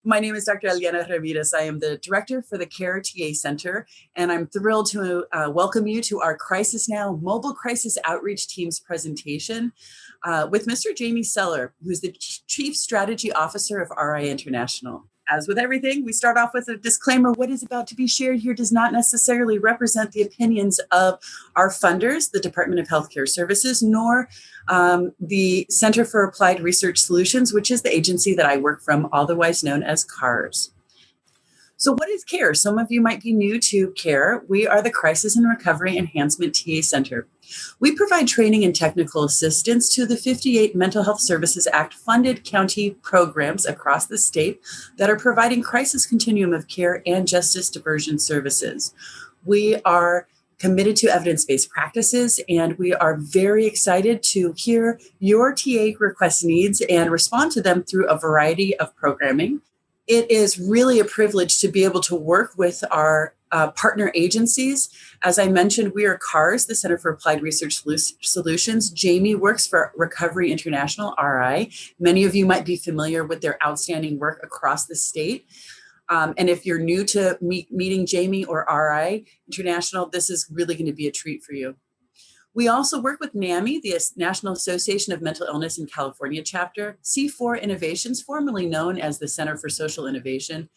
My name is Dr. Eliana Ramirez. I am the director for the CARE TA Center, and I'm thrilled to welcome you to our Crisis Now Mobile Crisis Outreach Team's presentation with Mr. Jamie Seller, who's the Chief Strategy Officer of RI International. As with everything, we start off with a disclaimer. What is about to be shared here does not necessarily represent the opinions of our funders, the Department of Healthcare Services, nor the Center for Applied Research Solutions, which is the agency that I work from, otherwise known as CARS. So what is CARE? Some of you might be new to CARE. We are the Crisis and Recovery Enhancement TA Center. We provide training and technical assistance to the 58 Mental Health Services Act funded county programs across the state that are providing crisis continuum of care and justice diversion services. We are committed to evidence-based practices, and we are very excited to hear your TA request needs and respond to them through a variety of programming. It is really a privilege to be able to work with our partner agencies. As I mentioned, we are CARS, the Center for Applied Research Solutions. Jamie works for Recovery International, RI. Many of you might be familiar with their outstanding work across the state. And if you're new to meeting Jamie or RI International, this is really going to be a treat for you. We also work with NAMI, the National Association of Mental Illness in California chapter, C4 Innovations, formerly known as the Center for Social Innovation,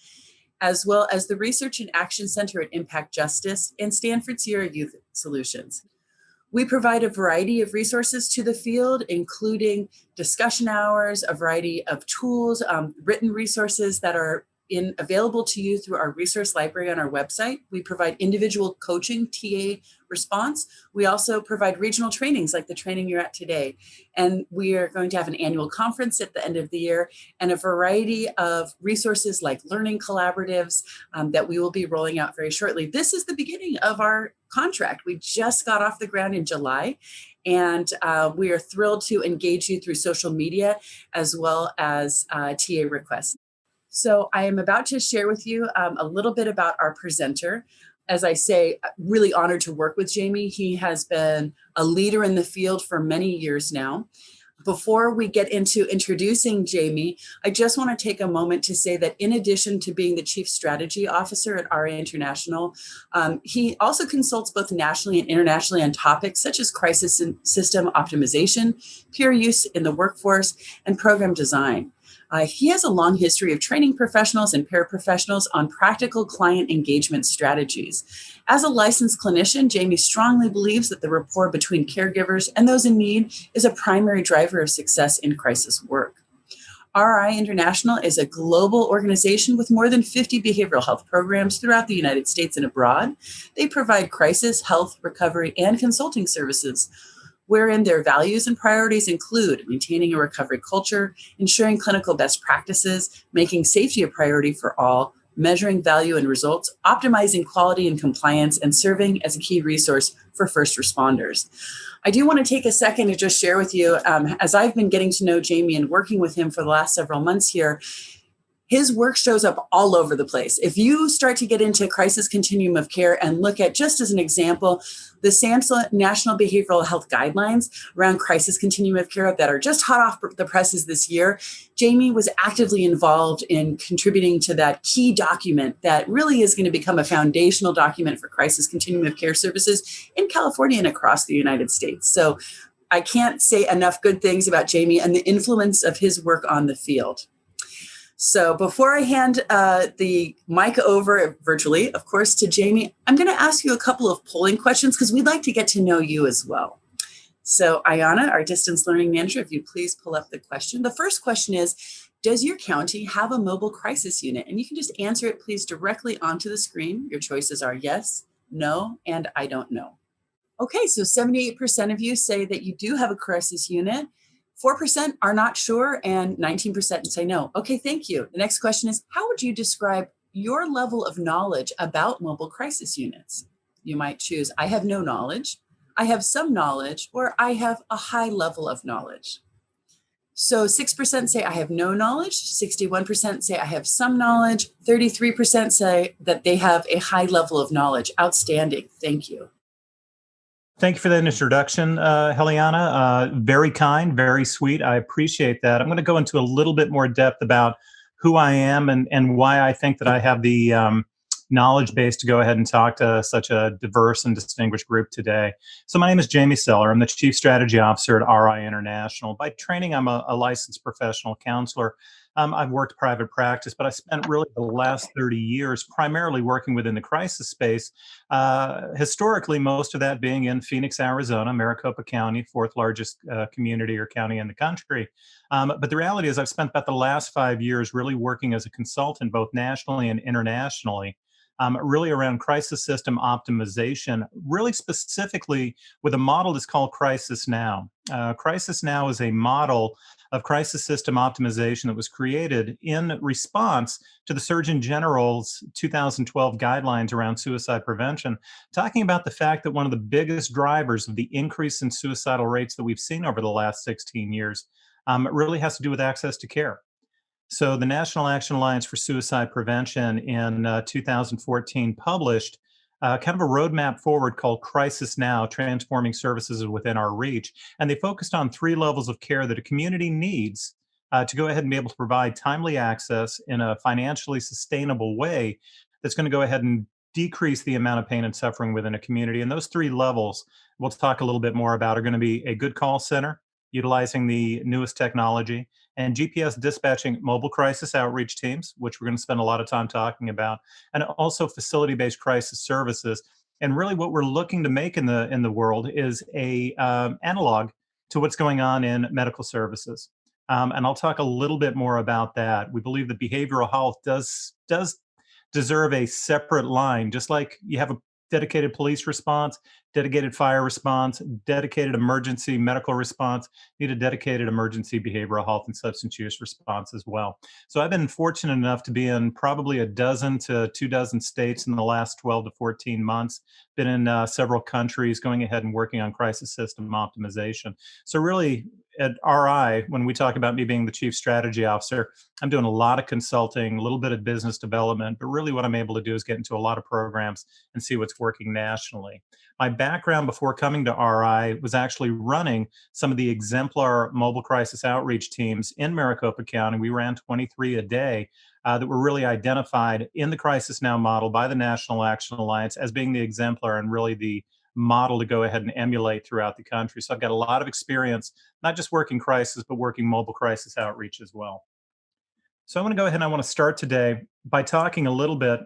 as well as the Research and Action Center at Impact Justice and Stanford Sierra Youth Solutions. We provide a variety of resources to the field, including discussion hours, a variety of tools, written resources that are available to you through our resource library on our website. We provide individual coaching, TA response. We also provide regional trainings like the training you're at today. And we are going to have an annual conference at the end of the year and a variety of resources like learning collaboratives that we will be rolling out very shortly. This is the beginning of our contract. We just got off the ground in July, and we are thrilled to engage you through social media as well as TA requests. So I am about to share with you a little bit about our presenter. As I say, really honored to work with Jamie. He has been a leader in the field for many years now. Before we get into introducing Jamie, I just want to take a moment to say that in addition to being the Chief Strategy Officer at RA International, he also consults both nationally and internationally on topics such as crisis system optimization, peer use in the workforce, and program design. He has a long history of training professionals and paraprofessionals on practical client engagement strategies. As a licensed clinician, Jamie strongly believes that the rapport between caregivers and those in need is a primary driver of success in crisis work. RI International is a global organization with more than 50 behavioral health programs throughout the United States and abroad. They provide crisis, health, recovery, and consulting services, wherein their values and priorities include maintaining a recovery culture, ensuring clinical best practices, making safety a priority for all, measuring value and results, optimizing quality and compliance, and serving as a key resource for first responders. I do want to take a second to just share with you, as I've been getting to know Jamie and working with him for the last several months here, his work shows up all over the place. If you start to get into crisis continuum of care and look at, just as an example, the SAMHSA National Behavioral Health Guidelines around crisis continuum of care that are just hot off the presses this year, Jamie was actively involved in contributing to that key document that really is going to become a foundational document for crisis continuum of care services in California and across the United States. So I can't say enough good things about Jamie and the influence of his work on the field. So before I hand the mic over virtually, of course, to Jamie, I'm going to ask you a couple of polling questions because we'd like to get to know you as well. So Ayana, our distance learning manager, if you please pull up the question. The first question is, does your county have a mobile crisis unit? And you can just answer it, please, directly onto the screen. Your choices are yes, no, and I don't know. Okay, so 78% of you say that you do have a crisis unit. 4% are not sure, and 19% say no. Okay, thank you. The next question is, how would you describe your level of knowledge about mobile crisis units? You might choose, I have no knowledge, I have some knowledge, or I have a high level of knowledge. So 6% say I have no knowledge, 61% say I have some knowledge, 33% say that they have a high level of knowledge. Outstanding, thank you. Thank you for that introduction, Heliana. Very kind, very sweet. I appreciate that. I'm going to go into a little bit more depth about who I am and why I think that I have the knowledge base to go ahead and talk to such a diverse and distinguished group today. So my name is Jamie Seller. I'm the Chief Strategy Officer at RI International. By training, I'm a licensed professional counselor. I've worked private practice, but I spent really the last 30 years primarily working within the crisis space. Historically, most of that being in Phoenix, Arizona, Maricopa County, fourth largest community or county in the country. But the reality is, I've spent about the last 5 years really working as a consultant, both nationally and internationally. Really around crisis system optimization, really specifically with a model that's called Crisis Now. Crisis Now is a model of crisis system optimization that was created in response to the Surgeon General's 2012 guidelines around suicide prevention, talking about the fact that one of the biggest drivers of the increase in suicidal rates that we've seen over the last 16 years really has to do with access to care. So the National Action Alliance for Suicide Prevention in 2014 published kind of a roadmap forward called Crisis Now, Transforming Services Within Our Reach. And they focused on three levels of care that a community needs to go ahead and be able to provide timely access in a financially sustainable way that's going to go ahead and decrease the amount of pain and suffering within a community. And those three levels, we'll talk a little bit more about, are going to be a good call center, utilizing the newest technology, and GPS dispatching mobile crisis outreach teams, which we're going to spend a lot of time talking about, and also facility-based crisis services. And really, what we're looking to make in the world is a analog to what's going on in medical services. And I'll talk a little bit more about that. We believe that behavioral health does deserve a separate line, just like you have a dedicated police response, dedicated fire response, dedicated emergency medical response, need a dedicated emergency behavioral health and substance use response as well. So I've been fortunate enough to be in probably a dozen to 2 dozen states in the last 12 to 14 months, been in several countries going ahead and working on crisis system optimization. So really at RI, when we talk about me being the chief strategy officer, I'm doing a lot of consulting, a little bit of business development, but really what I'm able to do is get into a lot of programs and see what's working nationally. My background before coming to RI was actually running some of the exemplar mobile crisis outreach teams in Maricopa County. We ran 23 a day that were really identified in the Crisis Now model by the National Action Alliance as being the exemplar and really the model to go ahead and emulate throughout the country. So I've got a lot of experience, not just working crisis, but working mobile crisis outreach as well. So I want to go ahead and I want to start today by talking a little bit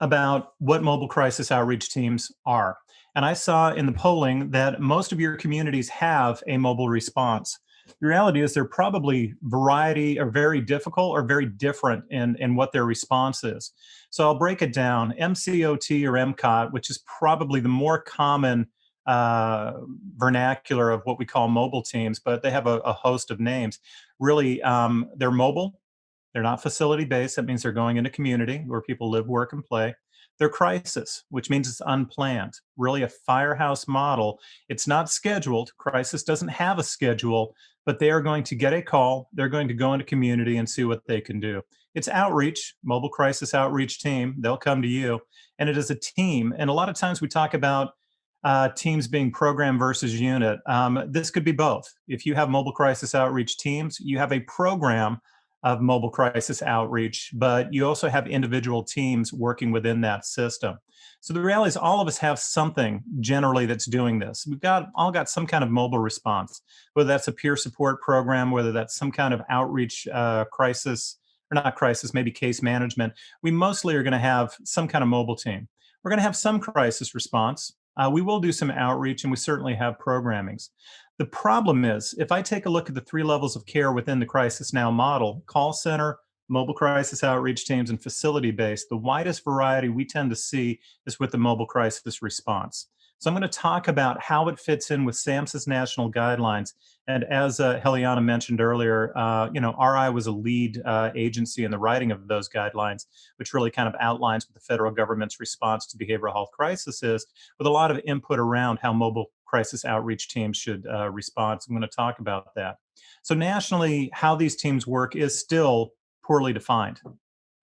about what mobile crisis outreach teams are. And I saw in the polling that most of your communities have a mobile response. The reality is they're probably variety or very difficult or very different in what their response is. So I'll break it down. MCOT or MCOT, which is probably the more common vernacular of what we call mobile teams, but they have a host of names. Really, they're mobile. They're not facility based. That means they're going into community where people live, work, and play. They're crisis, which means it's unplanned, really a firehouse model. It's not scheduled. Crisis doesn't have a schedule, but they are going to get a call. They're going to go into community and see what they can do. It's outreach, mobile crisis outreach team. They'll come to you, and it is a team. And a lot of times we talk about teams being program versus unit. This could be both. If you have mobile crisis outreach teams, you have a program of mobile crisis outreach, but you also have individual teams working within that system. So the reality is all of us have something generally that's doing this. We've all got some kind of mobile response, whether that's a peer support program, whether that's some kind of outreach crisis, or not crisis, maybe case management. We mostly are going to have some kind of mobile team. We're going to have some crisis response. We will do some outreach, and we certainly have programmings. The problem is, if I take a look at the three levels of care within the Crisis Now model, call center, mobile crisis outreach teams, and facility-based, the widest variety we tend to see is with the mobile crisis response. So I'm going to talk about how it fits in with SAMHSA's national guidelines. And as Heliana mentioned earlier, RI was a lead agency in the writing of those guidelines, which really kind of outlines what the federal government's response to behavioral health crisis is, with a lot of input around how mobile crisis outreach teams should respond. So I'm going to talk about that. So nationally, how these teams work is still poorly defined.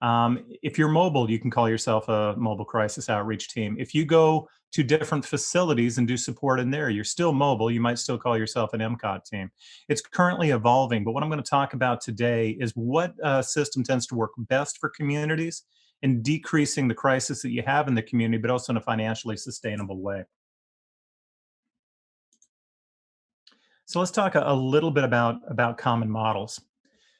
If you're mobile, you can call yourself a mobile crisis outreach team. If you go to different facilities and do support in there, you're still mobile. You might still call yourself an MCOT team. It's currently evolving, but what I'm going to talk about today is what system tends to work best for communities in decreasing the crisis that you have in the community, but also in a financially sustainable way. So let's talk a little bit about common models.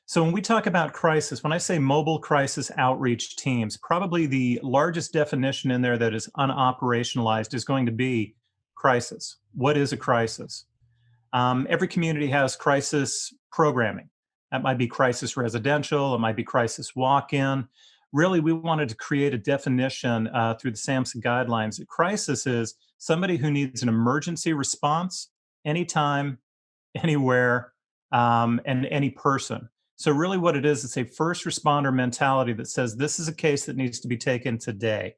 So when we talk about crisis, when I say mobile crisis outreach teams, probably the largest definition in there that is unoperationalized is going to be crisis. What is a crisis? Every community has crisis programming. That might be crisis residential, it might be crisis walk-in. Really, we wanted to create a definition through the SAMHSA guidelines that crisis is somebody who needs an emergency response anytime, anywhere, and any person. So really what it is, it's a first responder mentality that says this is a case that needs to be taken today.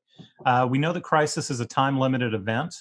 We know that crisis is a time limited event.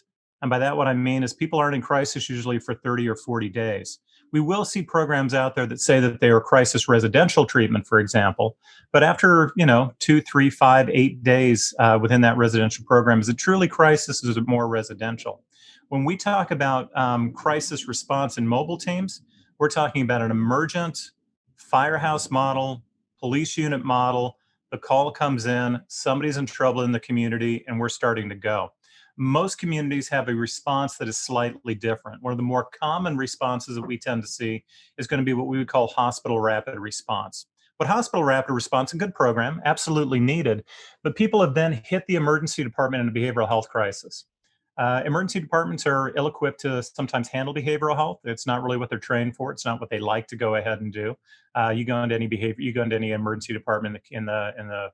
And by that, what I mean is people aren't in crisis usually for 30 or 40 days. We will see programs out there that say that they are crisis residential treatment, for example. But after, 2, 3, 5, 8 days within that residential program, is it truly crisis or is it more residential? When we talk about crisis response in mobile teams, we're talking about an emergent firehouse model, police unit model. The call comes in, somebody's in trouble in the community, and we're starting to go. Most communities have a response that is slightly different. One of the more common responses that we tend to see is going to be what we would call hospital rapid response. But hospital rapid response, a good program, absolutely needed, but people have then hit the emergency department in a behavioral health crisis. Emergency departments are ill-equipped to sometimes handle behavioral health. It's not really what they're trained for. It's not what they like to go ahead and do. You go into any emergency department in the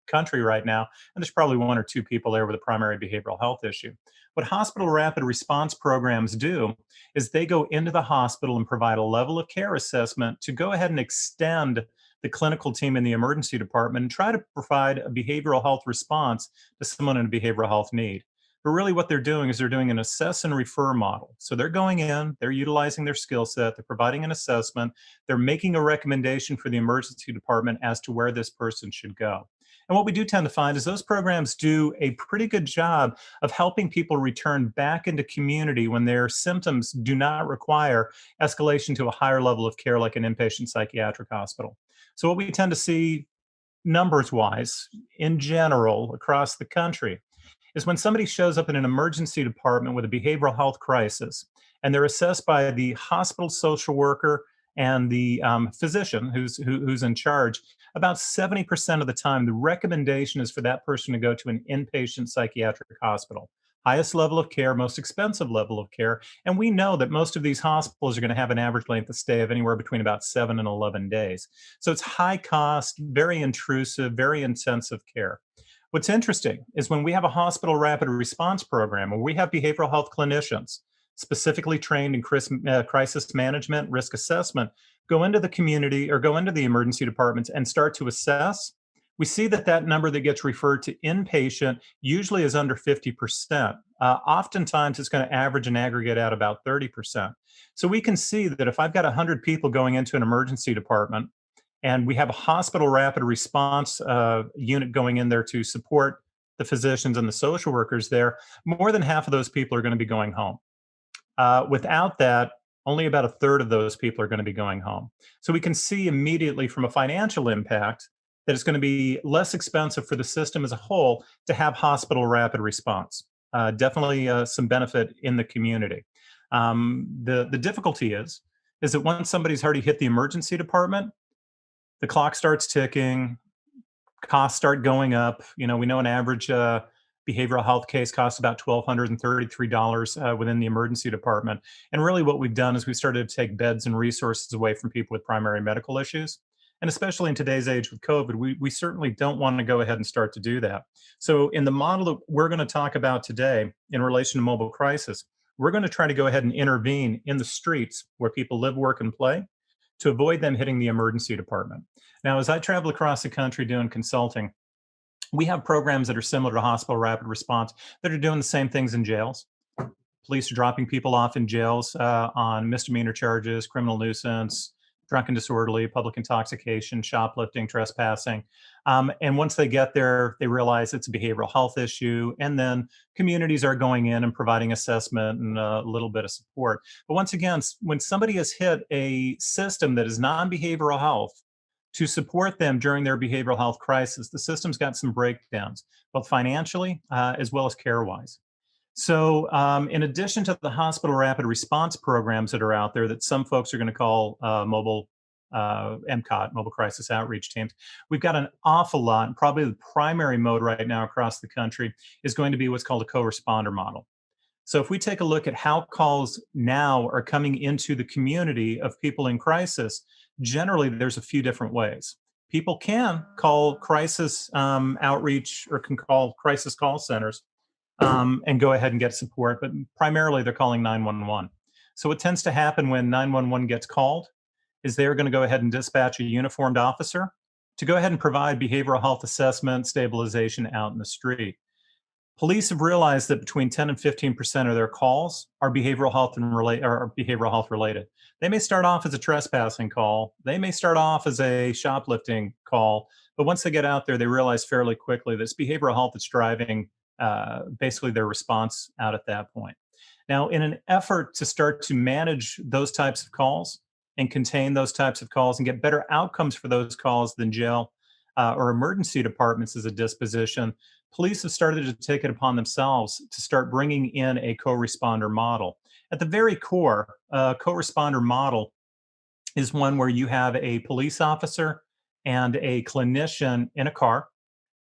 country right now, and there's probably 1 or 2 people there with a primary behavioral health issue. What hospital rapid response programs do is they go into the hospital and provide a level of care assessment to go ahead and extend the clinical team in the emergency department and try to provide a behavioral health response to someone in a behavioral health need. But really what they're doing is they're doing an assess and refer model. So they're going in, they're utilizing their skill set, they're providing an assessment, they're making a recommendation for the emergency department as to where this person should go. And what we do tend to find is those programs do a pretty good job of helping people return back into community when their symptoms do not require escalation to a higher level of care like an inpatient psychiatric hospital. So what we tend to see numbers wise in general across the country is when somebody shows up in an emergency department with a behavioral health crisis and they're assessed by the hospital social worker and the physician who's in charge, about 70% of the time, the recommendation is for that person to go to an inpatient psychiatric hospital. Highest level of care, most expensive level of care. And we know that most of these hospitals are going to have an average length of stay of anywhere between about 7 and 11 days. So it's high cost, very intrusive, very intensive care. What's interesting is when we have a hospital rapid response program where we have behavioral health clinicians specifically trained in crisis management, risk assessment, go into the community or go into the emergency departments and start to assess, we see that that number that gets referred to inpatient usually is under 50%. Oftentimes, it's going to average and aggregate out about 30%. So we can see that if I've got 100 people going into an emergency department, and we have a hospital rapid response unit going in there to support the physicians and the social workers there, more than half of those people are going to be going home. Without that, only about a third of those people are going to be going home. So we can see immediately from a financial impact that it's going to be less expensive for the system as a whole to have hospital rapid response. Definitely some benefit in the community. The difficulty is that once somebody's already hit the emergency department, the clock starts ticking, costs start going up. We know an average behavioral health case costs about $1,233 within the emergency department. And really what we've done is we've started to take beds and resources away from people with primary medical issues. And especially in today's age with COVID, we certainly don't want to go ahead and start to do that. So in the model that we're going to talk about today in relation to mobile crisis, we're going to try to go ahead and intervene in the streets where people live, work, and play to avoid them hitting the emergency department. Now, as I travel across the country doing consulting, we have programs that are similar to hospital rapid response that are doing the same things in jails. Police are dropping people off in jails on misdemeanor charges, criminal nuisance, drunken disorderly, public intoxication, shoplifting, trespassing. And once they get there, they realize it's a behavioral health issue. And then communities are going in and providing assessment and a little bit of support. But once again, when somebody has hit a system that is non-behavioral health to support them during their behavioral health crisis, the system's got some breakdowns, both financially as well as care-wise. So, in addition to the hospital rapid response programs that are out there that some folks are going to call mobile MCOT, mobile crisis outreach teams, we've got an awful lot. And probably the primary mode right now across the country is going to be what's called a co-responder model. So, if we take a look at how calls now are coming into the community of people in crisis, generally there's a few different ways. People can call crisis outreach or can call crisis call centers and go ahead and get support, but primarily they're calling 911. So what tends to happen when 911 gets called is they're going to go ahead and dispatch a uniformed officer to go ahead and provide behavioral health assessment, stabilization out in the street. Police have realized that between 10 and 15% of their calls are behavioral health related. They may start off as a trespassing call, they may start off as a shoplifting call, but once they get out there, they realize fairly quickly that it's behavioral health that's driving basically their response out at that point. Now, in an effort to start to manage those types of calls and contain those types of calls and get better outcomes for those calls than jail or emergency departments as a disposition, police have started to take it upon themselves to start bringing in a co-responder model. At the very core, a co-responder model is one where you have a police officer and a clinician in a car,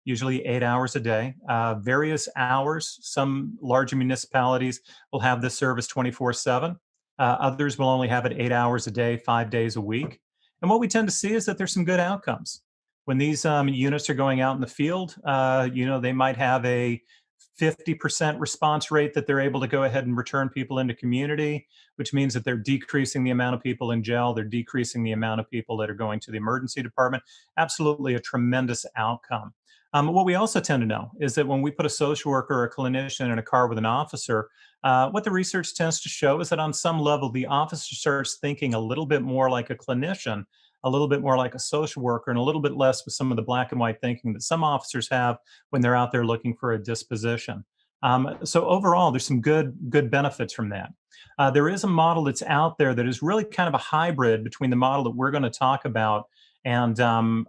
usually 8 hours a day, various hours. Some larger municipalities will have this service 24/7. Others will only have it 8 hours a day, 5 days a week. And what we tend to see is that there's some good outcomes. When these units are going out in the field, they might have a 50% response rate that they're able to go ahead and return people into community, which means that they're decreasing the amount of people in jail. They're decreasing the amount of people that are going to the emergency department. Absolutely a tremendous outcome. What we also tend to know is that when we put a social worker or a clinician in a car with an officer, what the research tends to show is that on some level, the officer starts thinking a little bit more like a clinician, a little bit more like a social worker, and a little bit less with some of the black and white thinking that some officers have when they're out there looking for a disposition. So overall, there's some good benefits from that. There is a model that's out there that is really kind of a hybrid between the model that we're going to talk about and kind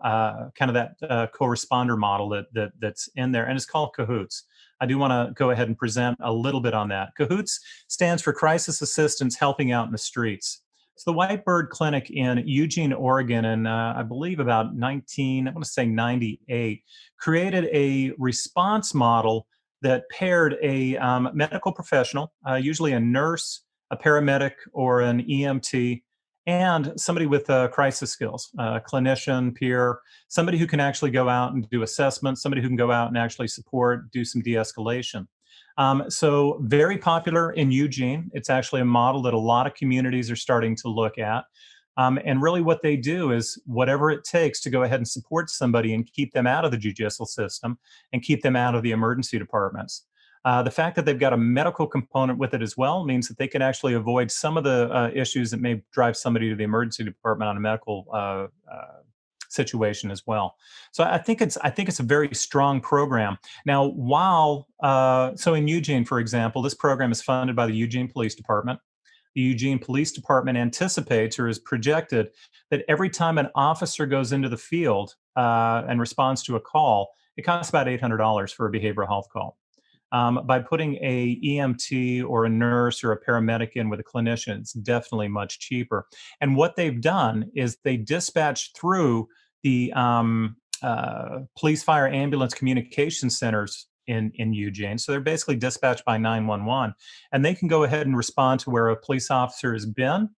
of that co-responder model that's in there, and it's called CAHOOTS. I do want to go ahead and present a little bit on that. CAHOOTS stands for Crisis Assistance Helping Out in the Streets. It's the White Bird Clinic in Eugene, Oregon, and I believe about 98, created a response model that paired a medical professional, usually a nurse, a paramedic, or an EMT, and somebody with crisis skills, a clinician, peer, somebody who can actually go out and do assessments, somebody who can go out and actually support, do some de-escalation. So very popular in Eugene. It's actually a model that a lot of communities are starting to look at. And really what they do is whatever it takes to go ahead and support somebody and keep them out of the judicial system and keep them out of the emergency departments. The fact that they've got a medical component with it as well means that they can actually avoid some of the issues that may drive somebody to the emergency department on a medical situation as well. So I think it's a very strong program. Now, so in Eugene, for example, this program is funded by the Eugene Police Department. The Eugene Police Department anticipates or is projected that every time an officer goes into the field and responds to a call, it costs about $800 for a behavioral health call. By putting a EMT or a nurse or a paramedic in with a clinician, it's definitely much cheaper. And what they've done is they dispatch through the police, fire, ambulance communication centers in Eugene. So they're basically dispatched by 911, and they can go ahead and respond to where a police officer has been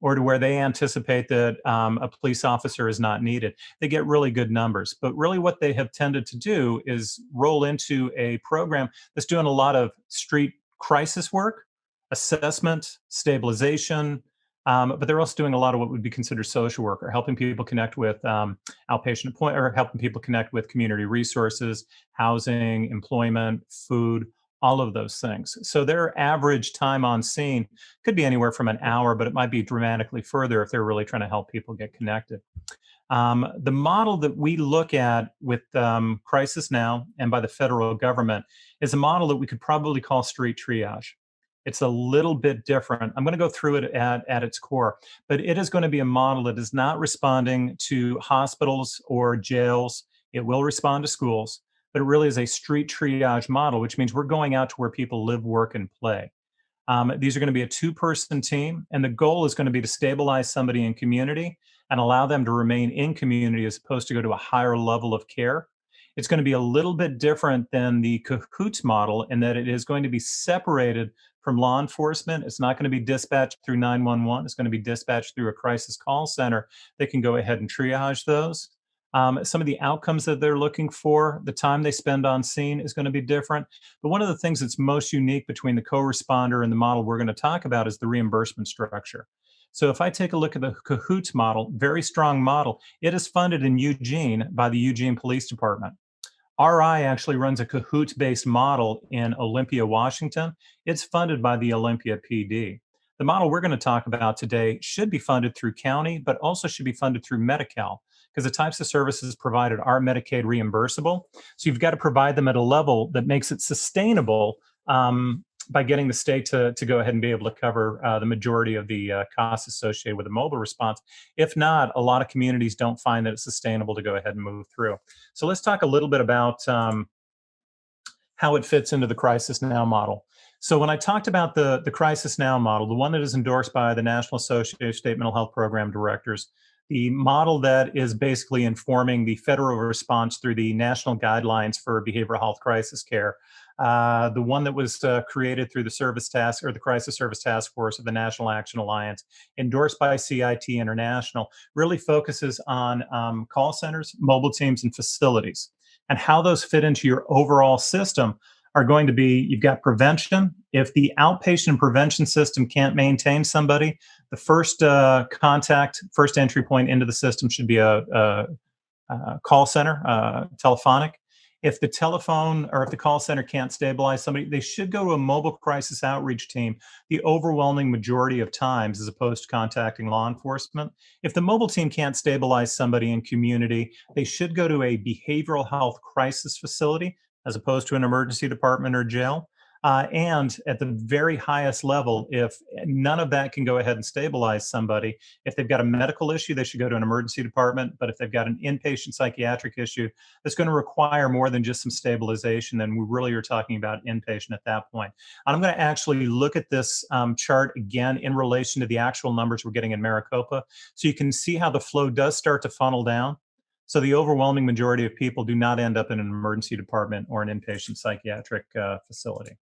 or to where they anticipate that a police officer is not needed. They get really good numbers. But really what they have tended to do is roll into a program that's doing a lot of street crisis work, assessment, stabilization, but they're also doing a lot of what would be considered social work, or helping people connect with outpatient appointment, or helping people connect with community resources, housing, employment, food, all of those things. So their average time on scene could be anywhere from an hour, but it might be dramatically further if they're really trying to help people get connected. The model that we look at with Crisis Now and by the federal government is a model that we could probably call street triage. It's a little bit different. I'm going to go through it at its core, but it is going to be a model that is not responding to hospitals or jails. It will respond to schools, but it really is a street triage model, which means we're going out to where people live, work, and play. These are going to be a two-person team, and the goal is going to be to stabilize somebody in community and allow them to remain in community as opposed to go to a higher level of care. It's going to be a little bit different than the Cahoots model in that it is going to be separated from law enforcement. It's not going to be dispatched through 911. It's going to be dispatched through a crisis call center that can go ahead and triage those. Some of the outcomes that they're looking for, the time they spend on scene is going to be different. But one of the things that's most unique between the co-responder and the model we're going to talk about is the reimbursement structure. So if I take a look at the Cahoots model, very strong model, it is funded in Eugene by the Eugene Police Department. RI actually runs a Cahoots-based model in Olympia, Washington. It's funded by the Olympia PD. The model we're going to talk about today should be funded through county, but also should be funded through Medi-Cal because the types of services provided are Medicaid reimbursable. So you've got to provide them at a level that makes it sustainable by getting the state to go ahead and be able to cover the majority of the costs associated with a mobile response. If not, a lot of communities don't find that it's sustainable to go ahead and move through. So let's talk a little bit about how it fits into the Crisis Now model. So when I talked about the Crisis Now model, the one that is endorsed by the National Association of State Mental Health Program Directors, the model that is basically informing the federal response through the national guidelines for behavioral health crisis care, the one that was created through the service task or the crisis service task force of the National Action Alliance, endorsed by CIT International, really focuses on call centers, mobile teams, and facilities. And how those fit into your overall system are going to be, you've got prevention. If the outpatient prevention system can't maintain somebody, the first contact, first entry point into the system should be a call center, telephonic. If the telephone or if the call center can't stabilize somebody, they should go to a mobile crisis outreach team the overwhelming majority of times as opposed to contacting law enforcement. If the mobile team can't stabilize somebody in community, they should go to a behavioral health crisis facility as opposed to an emergency department or jail. And at the very highest level, if none of that can go ahead and stabilize somebody, if they've got a medical issue, they should go to an emergency department. But if they've got an inpatient psychiatric issue, that's going to require more than just some stabilization, then we really are talking about inpatient at that point. And I'm going to actually look at this chart again in relation to the actual numbers we're getting in Maricopa, so you can see how the flow does start to funnel down. So the overwhelming majority of people do not end up in an emergency department or an inpatient psychiatric facility.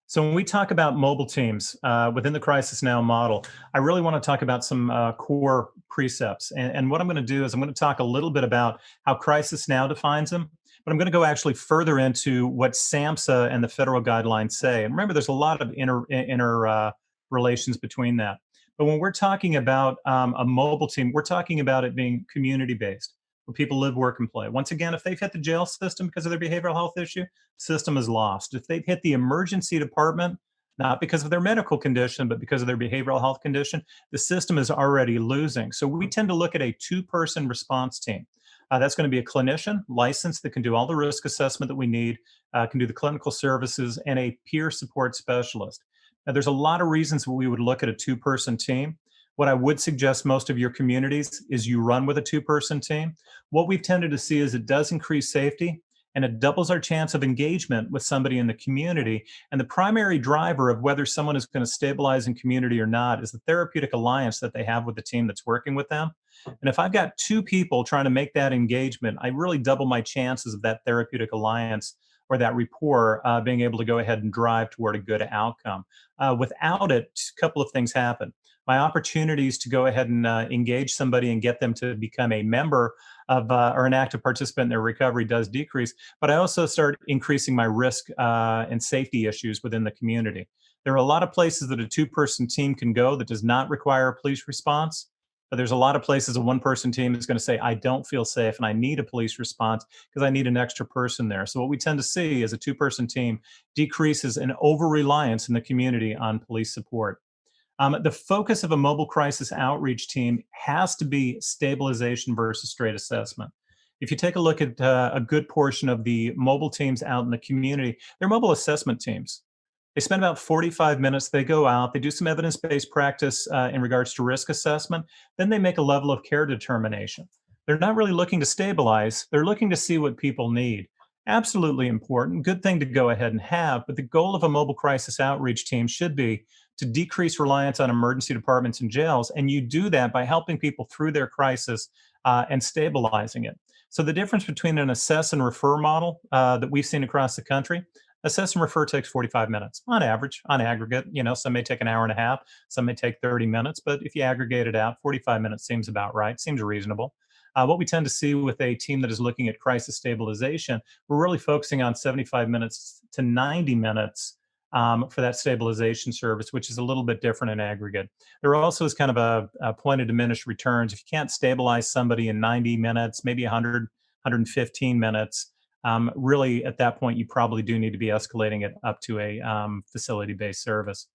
So when we talk about mobile teams within the Crisis Now model, I really want to talk about some core precepts. And what I'm going to do is I'm going to talk a little bit about how Crisis Now defines them, but I'm going to go actually further into what SAMHSA and the federal guidelines say. And remember, there's a lot of inner relations between that. But when we're talking about a mobile team, we're talking about it being community-based, where people live, work, and play. Once again, if they've hit the jail system because of their behavioral health issue, system is lost. If they've hit the emergency department, not because of their medical condition, but because of their behavioral health condition, the system is already losing. So we tend to look at a two-person response team. That's going to be a clinician licensed that can do all the risk assessment that we need, can do the clinical services, and a peer support specialist. Now, there's a lot of reasons we would look at a two-person team. What I would suggest most of your communities is you run with a two-person team. What we've tended to see is it does increase safety and it doubles our chance of engagement with somebody in the community. And the primary driver of whether someone is going to stabilize in community or not is the therapeutic alliance that they have with the team that's working with them. And if I've got two people trying to make that engagement, I really double my chances of that therapeutic alliance or that rapport being able to go ahead and drive toward a good outcome. Without it, a couple of things happen. My opportunities to go ahead and engage somebody and get them to become a member of or an active participant in their recovery does decrease, but I also start increasing my risk and safety issues within the community. There are a lot of places that a two-person team can go that does not require a police response, But there's a lot of places a one-person team is going to say, I don't feel safe and I need a police response because I need an extra person there. So what we tend to see is a two-person team decreases an over-reliance in the community on police support. The focus of a mobile crisis outreach team has to be stabilization versus straight assessment. If you take a look at a good portion of the mobile teams out in the community, they're mobile assessment teams. They spend about 45 minutes. They go out, they do some evidence based practice in regards to risk assessment. Then they make a level of care determination. They're not really looking to stabilize, they're looking to see what people need. Absolutely important, good thing to go ahead and have. But the goal of a mobile crisis outreach team should be to decrease reliance on emergency departments and jails. And you do that by helping people through their crisis and stabilizing it. So the difference between an assess and refer model that we've seen across the country, assess and refer takes 45 minutes on average, on aggregate. Some may take an hour and a half, some may take 30 minutes, but if you aggregate it out, 45 minutes seems about right, seems reasonable. What we tend to see with a team that is looking at crisis stabilization, we're really focusing on 75 minutes to 90 minutes for that stabilization service, which is a little bit different in aggregate. There also is kind of a point of diminished returns. If you can't stabilize somebody in 90 minutes, maybe 100, 115 minutes, really at that point, you probably do need to be escalating it up to a facility-based service.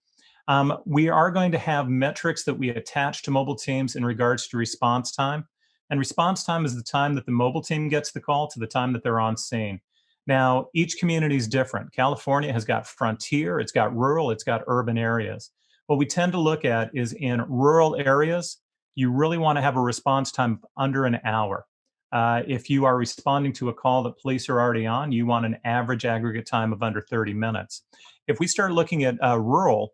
We are going to have metrics that we attach to mobile teams in regards to response time. And response time is the time that the mobile team gets the call to the time that they're on scene. Now, each community is different. California has got frontier, it's got rural, it's got urban areas. What we tend to look at is in rural areas, you really want to have a response time of under an hour. If you are responding to a call that police are already on, you want an average aggregate time of under 30 minutes. If we start looking at rural,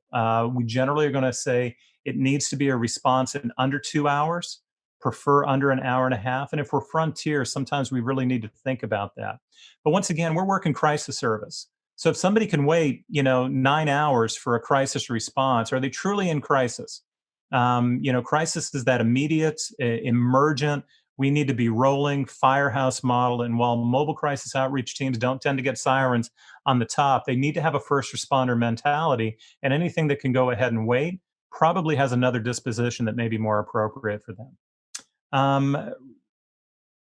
we generally are going to say it needs to be a response in under 2 hours, prefer under an hour and a half. And if we're frontier, sometimes we really need to think about that. But once again, we're working crisis service. So if somebody can wait, 9 hours for a crisis response, are they truly in crisis? Crisis is that immediate, emergent. We need to be rolling firehouse model. And while mobile crisis outreach teams don't tend to get sirens on the top, they need to have a first responder mentality. And anything that can go ahead and wait probably has another disposition that may be more appropriate for them.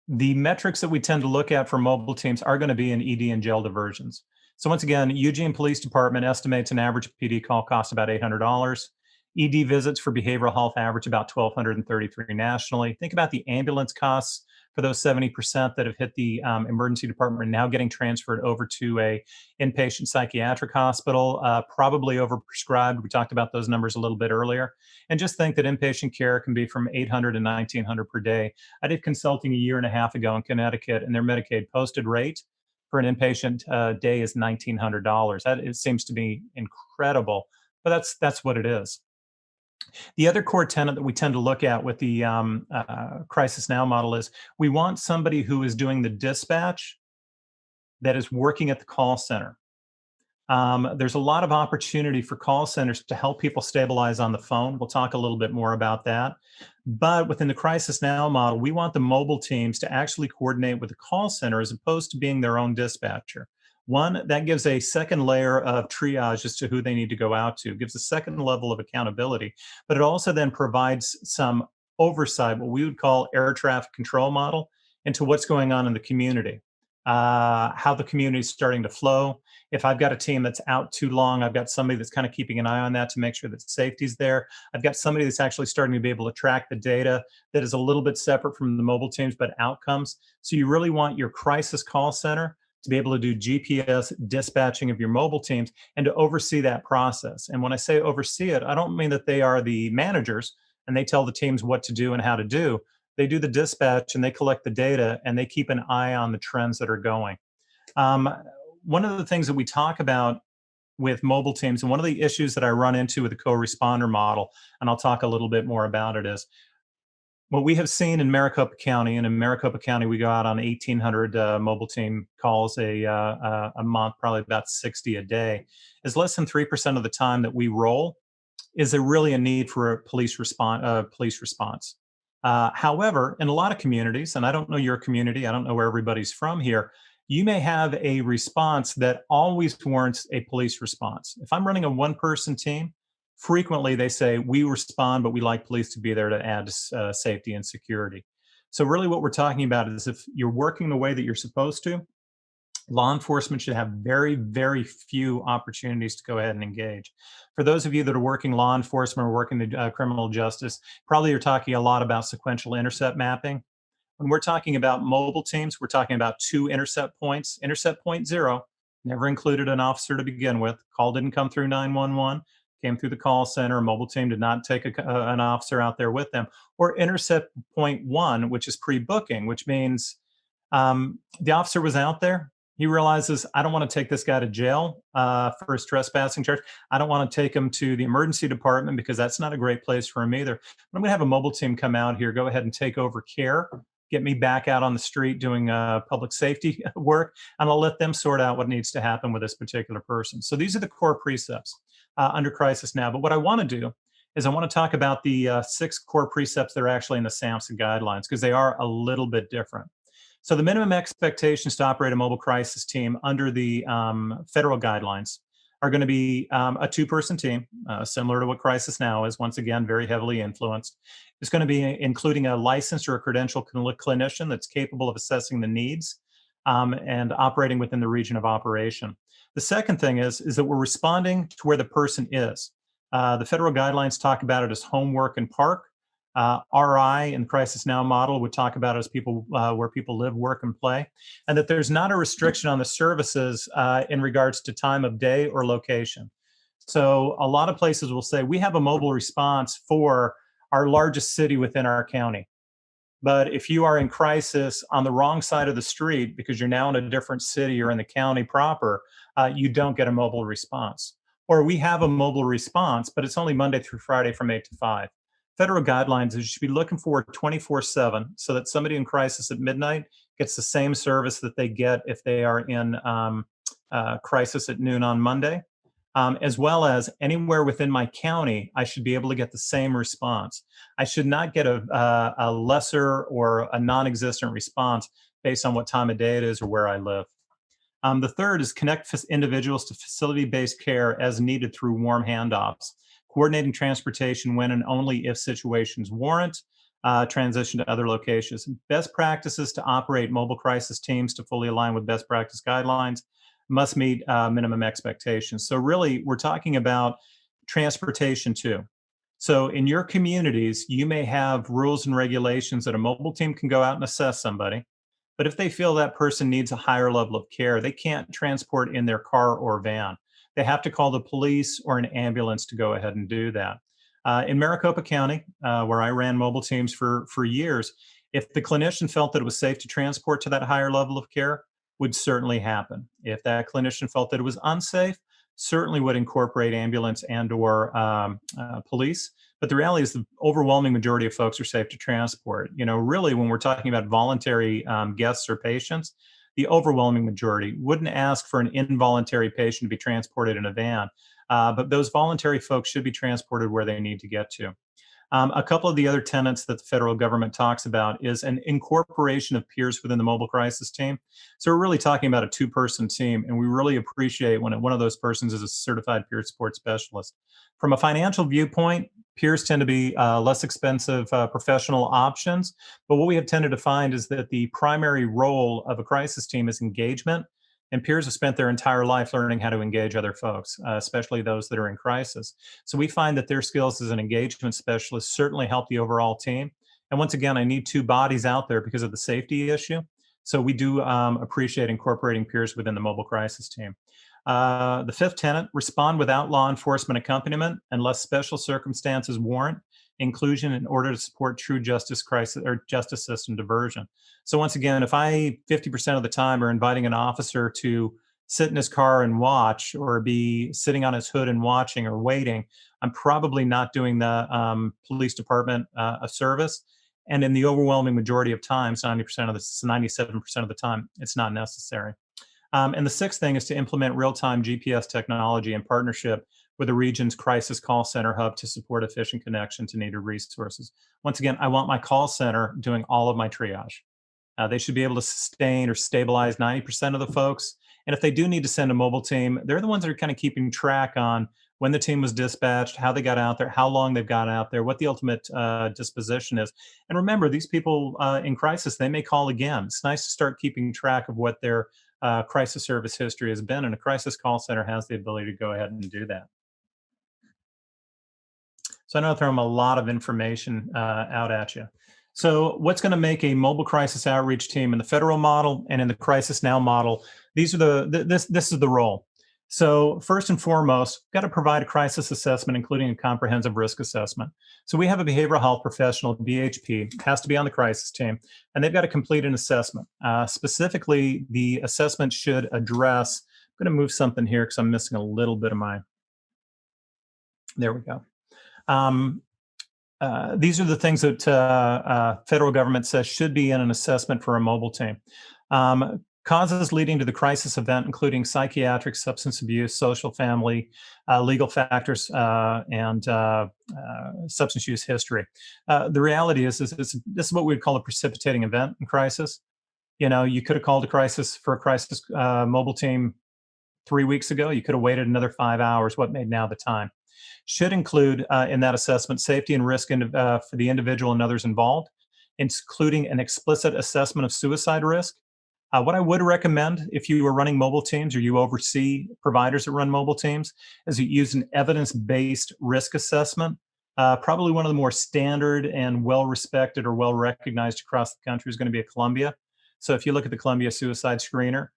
The metrics that we tend to look at for mobile teams are going to be in ED and jail diversions. So once again, Eugene Police Department estimates an average PD call costs about $800. ED visits for behavioral health average about $1,233 nationally. Think about the ambulance costs for those 70% that have hit the emergency department now getting transferred over to a inpatient psychiatric hospital, probably overprescribed. We talked about those numbers a little bit earlier. And just think that inpatient care can be from $800 to $1,900 per day. I did consulting a year and a half ago in Connecticut, and their Medicaid posted rate for an inpatient day is $1,900. It seems to be incredible, but that's what it is. The other core tenet that we tend to look at with the Crisis Now model is we want somebody who is doing the dispatch that is working at the call center. There's a lot of opportunity for call centers to help people stabilize on the phone. We'll talk a little bit more about that. But within the Crisis Now model, we want the mobile teams to actually coordinate with the call center as opposed to being their own dispatcher. One, that gives a second layer of triage as to who they need to go out to, gives a second level of accountability, but it also then provides some oversight, what we would call air traffic control model, into what's going on in the community, how the community is starting to flow. If I've got a team that's out too long, I've got somebody that's kind of keeping an eye on that to make sure that safety's there. I've got somebody that's actually starting to be able to track the data that is a little bit separate from the mobile teams, but outcomes. So you really want your crisis call center to be able to do GPS dispatching of your mobile teams and to oversee that process. And when I say oversee it, I don't mean that they are the managers and they tell the teams what to do and how to do. They do the dispatch and they collect the data and they keep an eye on the trends that are going. One of the things that we talk about with mobile teams, and one of the issues that I run into with the co-responder model, and I'll talk a little bit more about it, is what we have seen in Maricopa County, and in Maricopa County, we go out on 1,800 mobile team calls a month, probably about 60 a day, is less than 3% of the time that we roll is there really a need for a police response. However, in a lot of communities, and I don't know your community, I don't know where everybody's from here, you may have a response that always warrants a police response. If I'm running a one-person team, frequently they say, we respond, but we like police to be there to add safety and security. So really what we're talking about is if you're working the way that you're supposed to, law enforcement should have very, very few opportunities to go ahead and engage. For those of you that are working law enforcement or working the criminal justice, probably you're talking a lot about sequential intercept mapping. When we're talking about mobile teams, we're talking about 2 intercept points. Intercept point 0 never included an officer to begin with. Call didn't come through 911, came through the call center. A mobile team did not take an officer out there with them. Or intercept point 1, which is pre-booking, which means the officer was out there. He realizes, I don't want to take this guy to jail for his trespassing charge. I don't want to take him to the emergency department because that's not a great place for him either. But I'm going to have a mobile team come out here, go ahead and take over care, get me back out on the street doing public safety work, and I'll let them sort out what needs to happen with this particular person. So these are the core precepts under Crisis Now. But what I want to do is I want to talk about the 6 core precepts that are actually in the SAMHSA guidelines, because they are a little bit different. So the minimum expectations to operate a mobile crisis team under the federal guidelines are going to be a 2-person team, similar to what Crisis Now is, once again, very heavily influenced. It's going to be including a licensed or a credentialed clinician that's capable of assessing the needs and operating within the region of operation. The second thing is that we're responding to where the person is. The federal guidelines talk about it as home, work, and park. RI in the Crisis Now model would talk about it as people where people live, work, and play, and that there's not a restriction on the services in regards to time of day or location. So a lot of places will say, we have a mobile response for our largest city within our county. But if you are in crisis on the wrong side of the street because you're now in a different city or in the county proper, you don't get a mobile response. Or we have a mobile response, but it's only Monday through Friday from 8 to 5. Federal guidelines is you should be looking for 24/7 so that somebody in crisis at midnight gets the same service that they get if they are in crisis at noon on Monday, as well as anywhere within my county, I should be able to get the same response. I should not get a lesser or a non-existent response based on what time of day it is or where I live. The third is connect individuals to facility-based care as needed through warm handoffs, coordinating transportation when and only if situations warrant, transition to other locations. Best practices to operate mobile crisis teams to fully align with best practice guidelines must meet minimum expectations. So really, we're talking about transportation too. So in your communities, you may have rules and regulations that a mobile team can go out and assess somebody. But if they feel that person needs a higher level of care, they can't transport in their car or van. They have to call the police or an ambulance to go ahead and do that. In Maricopa County, where I ran mobile teams for years, if the clinician felt that it was safe to transport to that higher level of care, would certainly happen. If that clinician felt that it was unsafe, certainly would incorporate ambulance and or police. But the reality is the overwhelming majority of folks are safe to transport. You know, really, when we're talking about voluntary guests or patients, the overwhelming majority wouldn't ask for an involuntary patient to be transported in a van. But those voluntary folks should be transported where they need to get to. A couple of the other tenets that the federal government talks about is an incorporation of peers within the mobile crisis team. So we're really talking about a 2-person team, and we really appreciate when one of those persons is a certified peer support specialist. From a financial viewpoint, peers tend to be less expensive professional options, but what we have tended to find is that the primary role of a crisis team is engagement. And peers have spent their entire life learning how to engage other folks, especially those that are in crisis. So we find that their skills as an engagement specialist certainly help the overall team. And once again, I need 2 bodies out there because of the safety issue. So we do appreciate incorporating peers within the mobile crisis team. The 5th tenet, respond without law enforcement accompaniment unless special circumstances warrant inclusion in order to support true justice crisis or justice system diversion. So once again, if I 50% of the time are inviting an officer to sit in his car and watch or be sitting on his hood and watching or waiting, I'm probably not doing the police department a service. And in the overwhelming majority of times, 90% of the 97% of the time, it's not necessary. And the 6th thing is to implement real-time GPS technology in partnership with the region's crisis call center hub to support efficient connection to needed resources. Once again, I want my call center doing all of my triage. They should be able to sustain or stabilize 90% of the folks. And if they do need to send a mobile team, they're the ones that are kind of keeping track on when the team was dispatched, how they got out there, how long they've got out there, what the ultimate disposition is. And remember, these people in crisis, they may call again. It's nice to start keeping track of what their crisis service history has been, and a crisis call center has the ability to go ahead and do that. So I know I'm throwing a lot of information out at you. So what's going to make a mobile crisis outreach team in the federal model and in the Crisis Now model? These are this is the role. So first and foremost, got to provide a crisis assessment, including a comprehensive risk assessment. So we have a behavioral health professional, BHP, has to be on the crisis team, and they've got to complete an assessment. Specifically, the assessment should address, I'm going to move something here because I'm missing a little bit of my, there we go. These are the things that federal government says should be in an assessment for a mobile team. Causes leading to the crisis event, including psychiatric, substance abuse, social, family, legal factors, and substance use history. The reality is this is what we'd call a precipitating event in crisis. You know, you could have called a crisis for a crisis mobile team 3 weeks ago. You could have waited another 5 hours. What made now the time? Should include in that assessment safety and risk for the individual and others involved, including an explicit assessment of suicide risk. What I would recommend if you are running mobile teams or you oversee providers that run mobile teams is you use an evidence-based risk assessment. Probably one of the more standard and well-respected or well-recognized across the country is going to be a Columbia. So if you look at the Columbia Suicide Screener,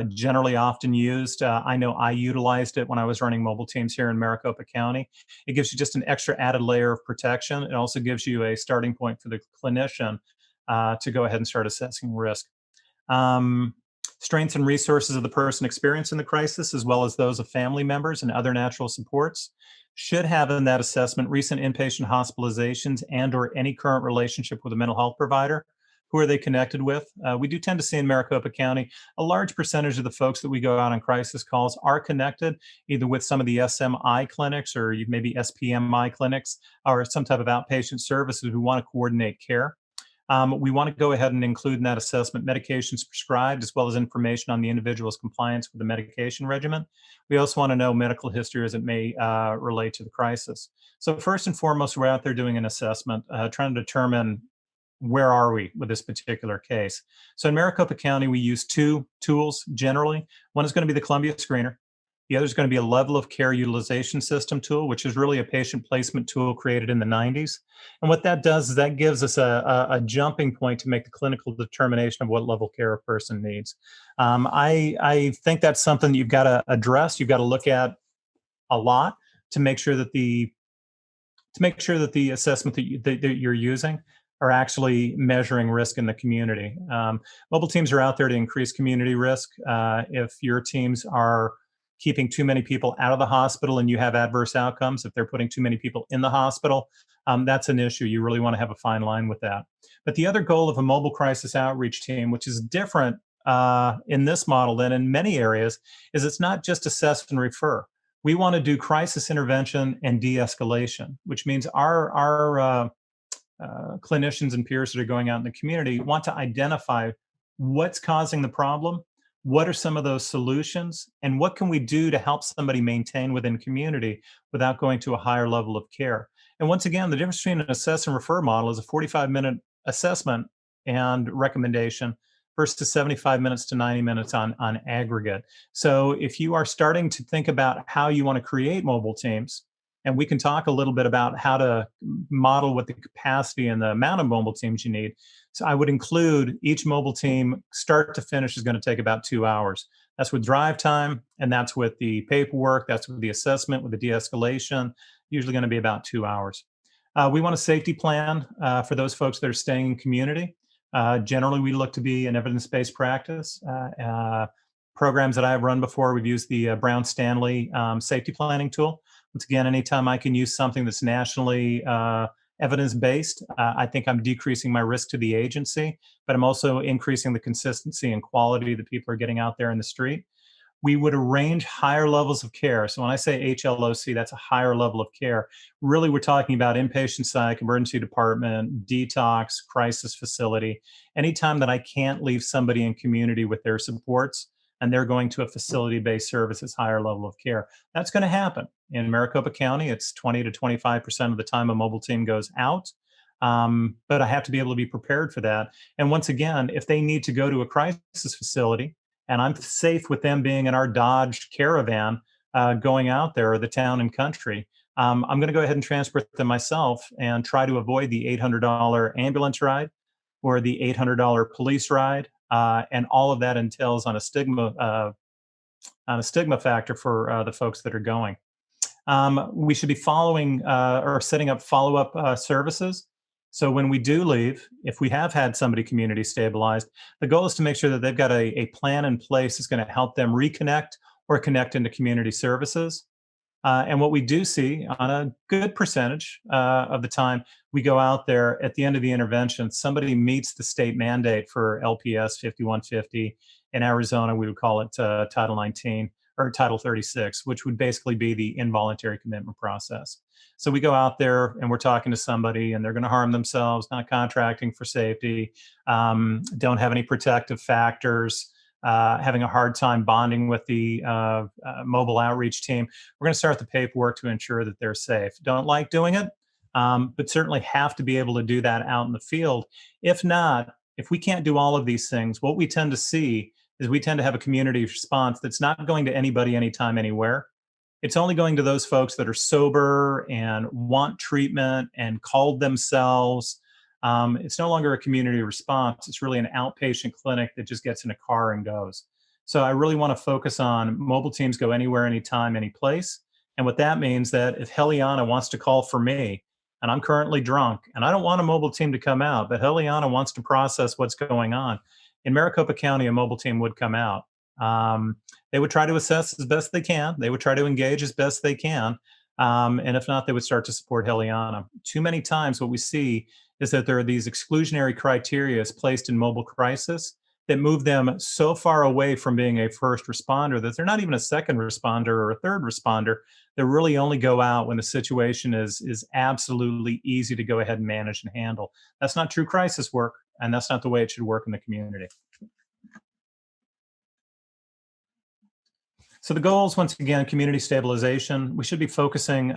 generally often used. I know I utilized it when I was running mobile teams here in Maricopa County. It gives you just an extra added layer of protection. It also gives you a starting point for the clinician to go ahead and start assessing risk. Strengths and resources of the person experiencing the crisis, as well as those of family members and other natural supports. Should have in that assessment recent inpatient hospitalizations and or any current relationship with a mental health provider. Who are they connected with? We do tend to see in Maricopa County, a large percentage of the folks that we go out on crisis calls are connected either with some of the SMI clinics or maybe SPMI clinics or some type of outpatient services who want to coordinate care. We want to go ahead and include in that assessment medications prescribed as well as information on the individual's compliance with the medication regimen. We also want to know medical history as it may relate to the crisis. So first and foremost, we're out there doing an assessment, trying to determine where are we with this particular case. So in Maricopa County, we use two tools generally. One is going to be the Columbia Screener. The other is going to be a level of care utilization system tool, which is really a patient placement tool created in the 90s. And what that does is that gives us a jumping point to make the clinical determination of what level of care a person needs. I think that's something you've got to address. You've got to look at a lot to make sure that the assessment that you're using are actually measuring risk in the community. Mobile teams are out there to increase community risk. If your teams are keeping too many people out of the hospital and you have adverse outcomes, if they're putting too many people in the hospital, that's an issue. You really want to have a fine line with that. But the other goal of a mobile crisis outreach team, which is different in this model than in many areas, is it's not just assess and refer. We want to do crisis intervention and de-escalation, which means our clinicians and peers that are going out in the community want to identify what's causing the problem, what are some of those solutions, and what can we do to help somebody maintain within community without going to a higher level of care. And once again, the difference between an assess and refer model is a 45-minute assessment and recommendation versus 75 minutes to 90 minutes on aggregate. So if you are starting to think about how you want to create mobile teams, and we can talk a little bit about how to model what the capacity and the amount of mobile teams you need. So I would include each mobile team, start to finish, is going to take about 2 hours. That's with drive time, and that's with the paperwork, that's with the assessment, with the de-escalation, usually going to be about 2 hours. We want a safety plan for those folks that are staying in community. Generally, we look to be an evidence-based practice. Programs that I've run before, we've used the Brown-Stanley safety planning tool. Once again, anytime I can use something that's nationally evidence-based, I think I'm decreasing my risk to the agency, but I'm also increasing the consistency and quality that people are getting out there in the street. We would arrange higher levels of care. So when I say HLOC, that's a higher level of care. Really, we're talking about inpatient psych, emergency department, detox, crisis facility. Anytime that I can't leave somebody in community with their supports, and they're going to a facility-based services, higher level of care. That's going to happen. In Maricopa County, it's 20 to 25% of the time a mobile team goes out. But I have to be able to be prepared for that. And once again, if they need to go to a crisis facility, and I'm safe with them being in our Dodge Caravan going out there, or the town and country, I'm going to go ahead and transport them myself and try to avoid the $800 ambulance ride or the $800 police ride. And all of that entails on a stigma factor for the folks that are going. We should be following or setting up follow-up services. So when we do leave, if we have had somebody community stabilized, the goal is to make sure that they've got a plan in place that's going to help them reconnect or connect into community services. And what we do see on a good percentage of the time, we go out there at the end of the intervention, somebody meets the state mandate for LPS 5150. In Arizona, we would call it Title 19 or Title 36, which would basically be the involuntary commitment process. So we go out there and we're talking to somebody and they're going to harm themselves, not contracting for safety, don't have any protective factors, having a hard time bonding with the mobile outreach team. We're going to start the paperwork to ensure that they're safe. Don't like doing it, but certainly have to be able to do that out in the field. If not, if we can't do all of these things, what we tend to see is we tend to have a community response that's not going to anybody, anytime, anywhere. It's only going to those folks that are sober and want treatment and called themselves. It's no longer a community response. It's really an outpatient clinic that just gets in a car and goes. So I really want to focus on mobile teams go anywhere, anytime, any place. And what that means that if Heliana wants to call for me and I'm currently drunk and I don't want a mobile team to come out, but Heliana wants to process what's going on, in Maricopa County, a mobile team would come out. They would try to assess as best they can. They would try to engage as best they can. And if not, they would start to support Heliana. Too many times what we see is that there are these exclusionary criteria placed in mobile crisis that move them so far away from being a first responder that they're not even a second responder or a third responder. They really only go out when the situation is absolutely easy to go ahead and manage and handle. That's not true crisis work, and that's not the way it should work in the community. So the goals, once again, community stabilization. We should be focusing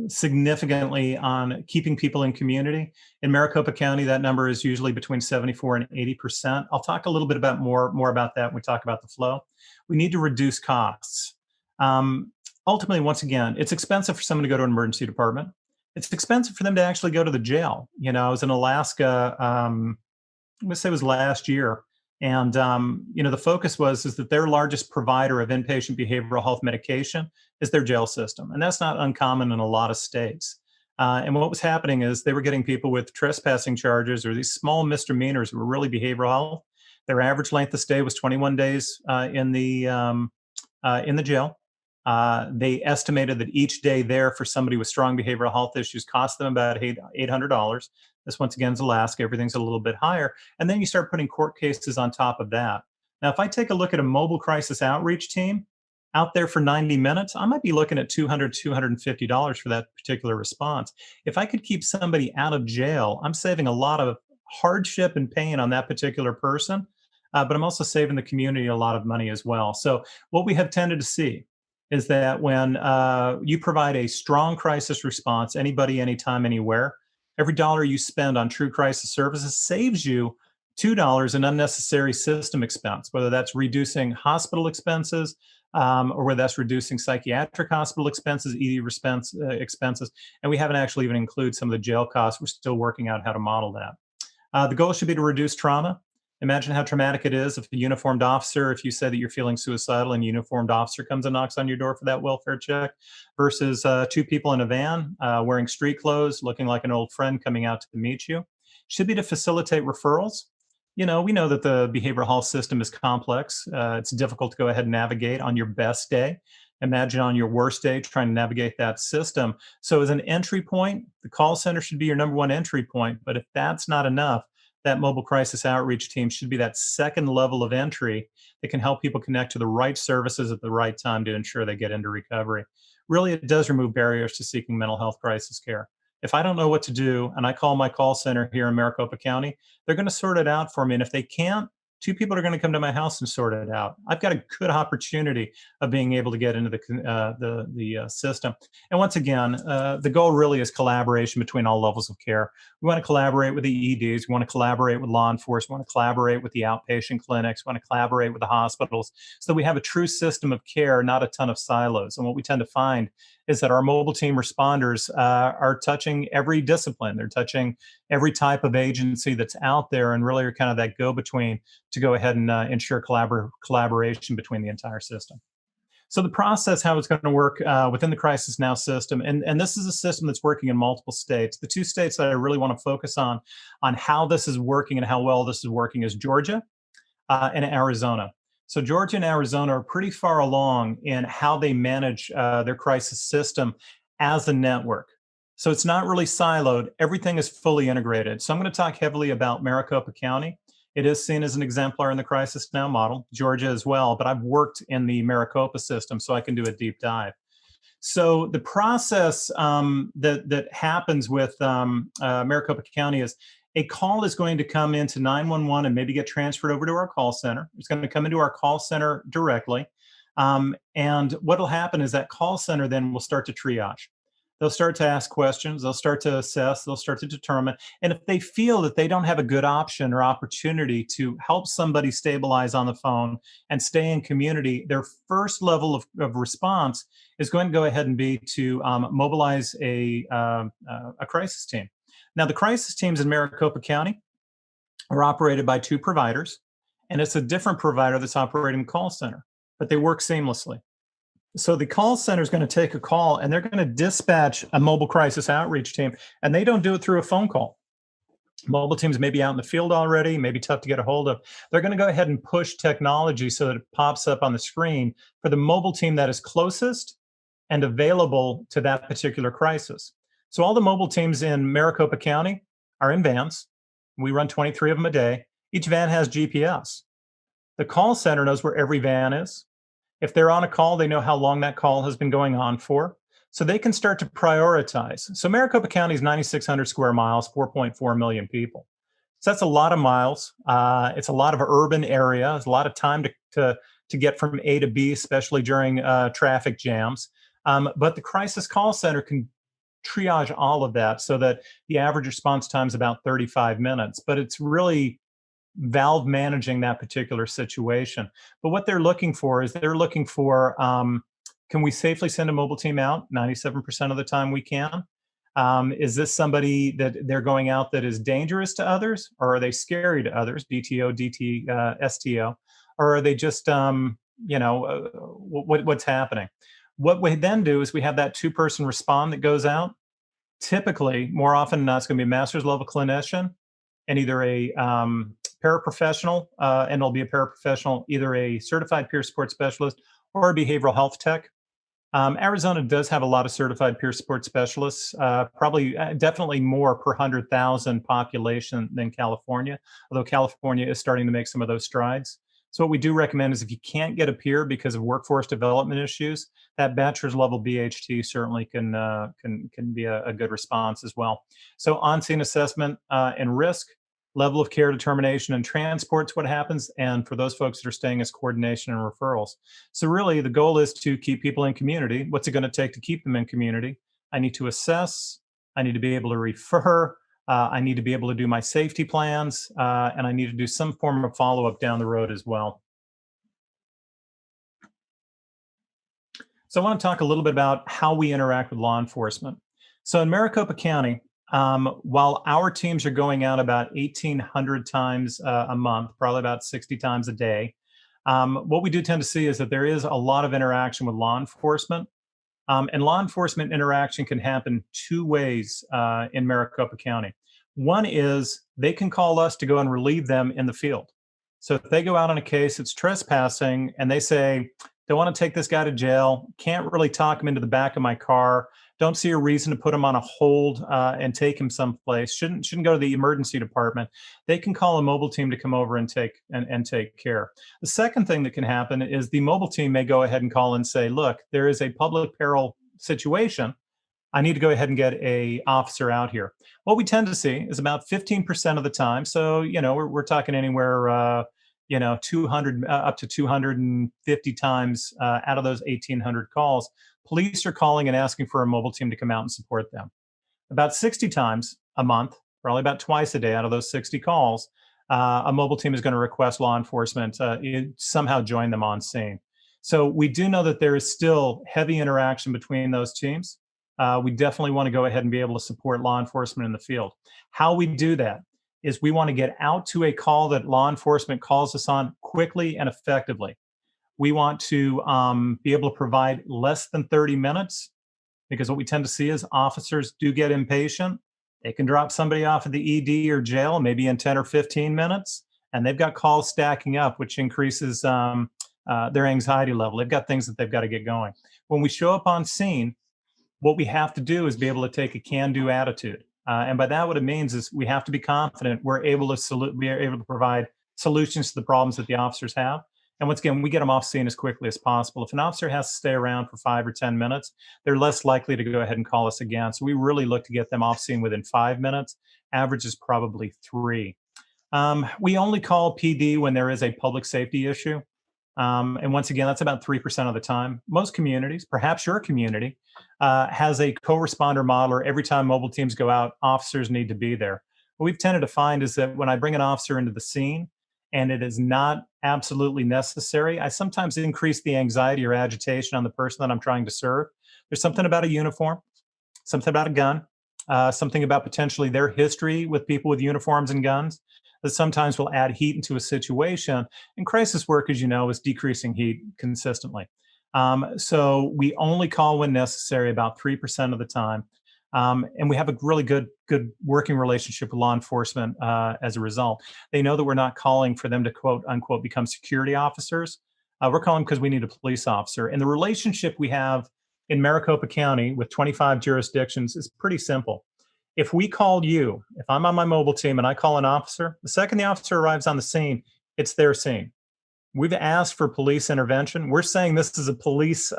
significantly on keeping people in community. In Maricopa County, that number is usually between 74 and 80%. I'll talk a little bit about more about that when we talk about the flow. We need to reduce costs. Ultimately, once again, it's expensive for someone to go to an emergency department. It's expensive for them to actually go to the jail. You know, I was in Alaska, let's say it was last year. And, the focus is that their largest provider of inpatient behavioral health medication is their jail system. And that's not uncommon in a lot of states. And what was happening is they were getting people with trespassing charges or these small misdemeanors that were really behavioral health. Their average length of stay was 21 days in the jail. They estimated that each day there for somebody with strong behavioral health issues cost them about $800. This, once again, is Alaska. Everything's a little bit higher. And then you start putting court cases on top of that. Now, if I take a look at a mobile crisis outreach team out there for 90 minutes, I might be looking at $200, $250 for that particular response. If I could keep somebody out of jail, I'm saving a lot of hardship and pain on that particular person, but I'm also saving the community a lot of money as well. So what we have tended to see is that when you provide a strong crisis response, anybody, anytime, anywhere, every dollar you spend on true crisis services saves you $2 in unnecessary system expense, whether that's reducing hospital expenses or whether that's reducing psychiatric hospital expenses, ED expenses. And we haven't actually even included some of the jail costs. We're still working out how to model that. The goal should be to reduce trauma. Imagine how traumatic it is if a uniformed officer, if you say that you're feeling suicidal and a uniformed officer comes and knocks on your door for that welfare check versus two people in a van wearing street clothes, looking like an old friend coming out to meet you. Should be to facilitate referrals. We know that the behavioral health system is complex. It's difficult to go ahead and navigate on your best day. Imagine on your worst day trying to navigate that system. So as an entry point, the call center should be your number one entry point. But if that's not enough, that mobile crisis outreach team should be that second level of entry that can help people connect to the right services at the right time to ensure they get into recovery. Really, it does remove barriers to seeking mental health crisis care. If I don't know what to do and I call my call center here in Maricopa County, they're going to sort it out for me. And if they can't, 2 people are going to come to my house and sort it out. I've got a good opportunity of being able to get into the system. And once again, the goal really is collaboration between all levels of care. We want to collaborate with the EDs. We want to collaborate with law enforcement. We want to collaborate with the outpatient clinics. We want to collaborate with the hospitals so that we have a true system of care, not a ton of silos. And what we tend to find is that our mobile team responders are touching every discipline. They're touching every type of agency that's out there, and really are kind of that go-between to go ahead and ensure collaboration between the entire system. So the process, how it's going to work within the Crisis Now system, and this is a system that's working in multiple states. The 2 states that I really want to focus on how this is working and how well this is working is Georgia and Arizona. So Georgia and Arizona are pretty far along in how they manage their crisis system as a network. So it's not really siloed. Everything is fully integrated. So I'm going to talk heavily about Maricopa County. It is seen as an exemplar in the Crisis Now model, Georgia as well, but I've worked in the Maricopa system, so I can do a deep dive. So the process that happens with Maricopa County is a call is going to come into 911 and maybe get transferred over to our call center. It's going to come into our call center directly. And what will happen is that call center then will start to triage. They'll start to ask questions. They'll start to assess. They'll start to determine. And if they feel that they don't have a good option or opportunity to help somebody stabilize on the phone and stay in community, their first level of response is going to go ahead and be to mobilize a crisis team. Now, the crisis teams in Maricopa County are operated by 2 providers, and it's a different provider that's operating the call center, but they work seamlessly. So the call center is going to take a call, and they're going to dispatch a mobile crisis outreach team, and they don't do it through a phone call. Mobile teams may be out in the field already, maybe tough to get a hold of. They're going to go ahead and push technology so that it pops up on the screen for the mobile team that is closest and available to that particular crisis. So all the mobile teams in Maricopa County are in vans. We run 23 of them a day. Each van has GPS. The call center knows where every van is. If they're on a call, they know how long that call has been going on for. So they can start to prioritize. So Maricopa County is 9,600 square miles, 4.4 million people. So that's a lot of miles. It's a lot of urban area. It's a lot of time to get from A to B, especially during traffic jams. But the crisis call center can triage all of that so that the average response time is about 35 minutes. But it's really valve managing that particular situation. But what they're looking for is can we safely send a mobile team out? 97% of the time we can. Is this somebody that they're going out that is dangerous to others, or are they scary to others? DTO, STO, or are they just what's happening? What we then do is we have that 2-person respond that goes out. Typically, more often than not, it's going to be a master's level clinician and either a paraprofessional, and it'll be a paraprofessional, either a certified peer support specialist or a behavioral health tech. Arizona does have a lot of certified peer support specialists, definitely more per 100,000 population than California, although California is starting to make some of those strides. So what we do recommend is if you can't get a peer because of workforce development issues, that bachelor's level BHT certainly can be a good response as well. So on-scene assessment and risk, level of care determination and transport's what happens. And for those folks that are staying as coordination and referrals. So really the goal is to keep people in community. What's it going to take to keep them in community? I need to assess, I need to be able to refer, I need to be able to do my safety plans, and I need to do some form of follow-up down the road as well. So I want to talk a little bit about how we interact with law enforcement. So in Maricopa County, while our teams are going out about 1,800 times a month, probably about 60 times a day, what we do tend to see is that there is a lot of interaction with law enforcement. And law enforcement interaction can happen 2 ways in Maricopa County. One is they can call us to go and relieve them in the field. So if they go out on a case, it's trespassing, and they say, they want to take this guy to jail, can't really talk him into the back of my car, don't see a reason to put him on a hold and take him someplace, shouldn't go to the emergency department, they can call a mobile team to come over and take care. The second thing that can happen is the mobile team may go ahead and call and say, look, there is a public peril situation. I need to go ahead and get a officer out here. What we tend to see is about 15% of the time. So, we're talking anywhere 200 up to 250 times out of those 1,800 calls, police are calling and asking for a mobile team to come out and support them. About 60 times a month, probably about twice a day out of those 60 calls, a mobile team is going to request law enforcement somehow join them on scene. So we do know that there is still heavy interaction between those teams. We definitely want to go ahead and be able to support law enforcement in the field. How we do that is we want to get out to a call that law enforcement calls us on quickly and effectively. We want to be able to provide less than 30 minutes, because what we tend to see is officers do get impatient. They can drop somebody off at the ED or jail maybe in 10 or 15 minutes, and they've got calls stacking up, which increases their anxiety level. They've got things that they've got to get going. When we show up on scene, what we have to do is be able to take a can-do attitude. And by that, what it means is we have to be confident we're able to provide solutions to the problems that the officers have. And once again, we get them off scene as quickly as possible. If an officer has to stay around for 5 or 10 minutes, they're less likely to go ahead and call us again. So we really look to get them off scene within 5 minutes. Average is probably 3. We only call PD when there is a public safety issue. And once again, that's about 3% of the time. Most communities, perhaps your community, has a co-responder model, or every time mobile teams go out, officers need to be there. What we've tended to find is that when I bring an officer into the scene and it is not absolutely necessary, I sometimes increase the anxiety or agitation on the person that I'm trying to serve. There's something about a uniform, something about a gun, something about potentially their history with people with uniforms and guns that sometimes will add heat into a situation. And crisis work, as you know, is decreasing heat consistently. So we only call when necessary about 3% of the time. And we have a really good working relationship with law enforcement as a result. They know that we're not calling for them to quote unquote become security officers. We're calling because we need a police officer. And the relationship we have in Maricopa County with 25 jurisdictions is pretty simple. If we called you, if I'm on my mobile team and I call an officer, the second the officer arrives on the scene, it's their scene. We've asked for police intervention. We're saying this is a police,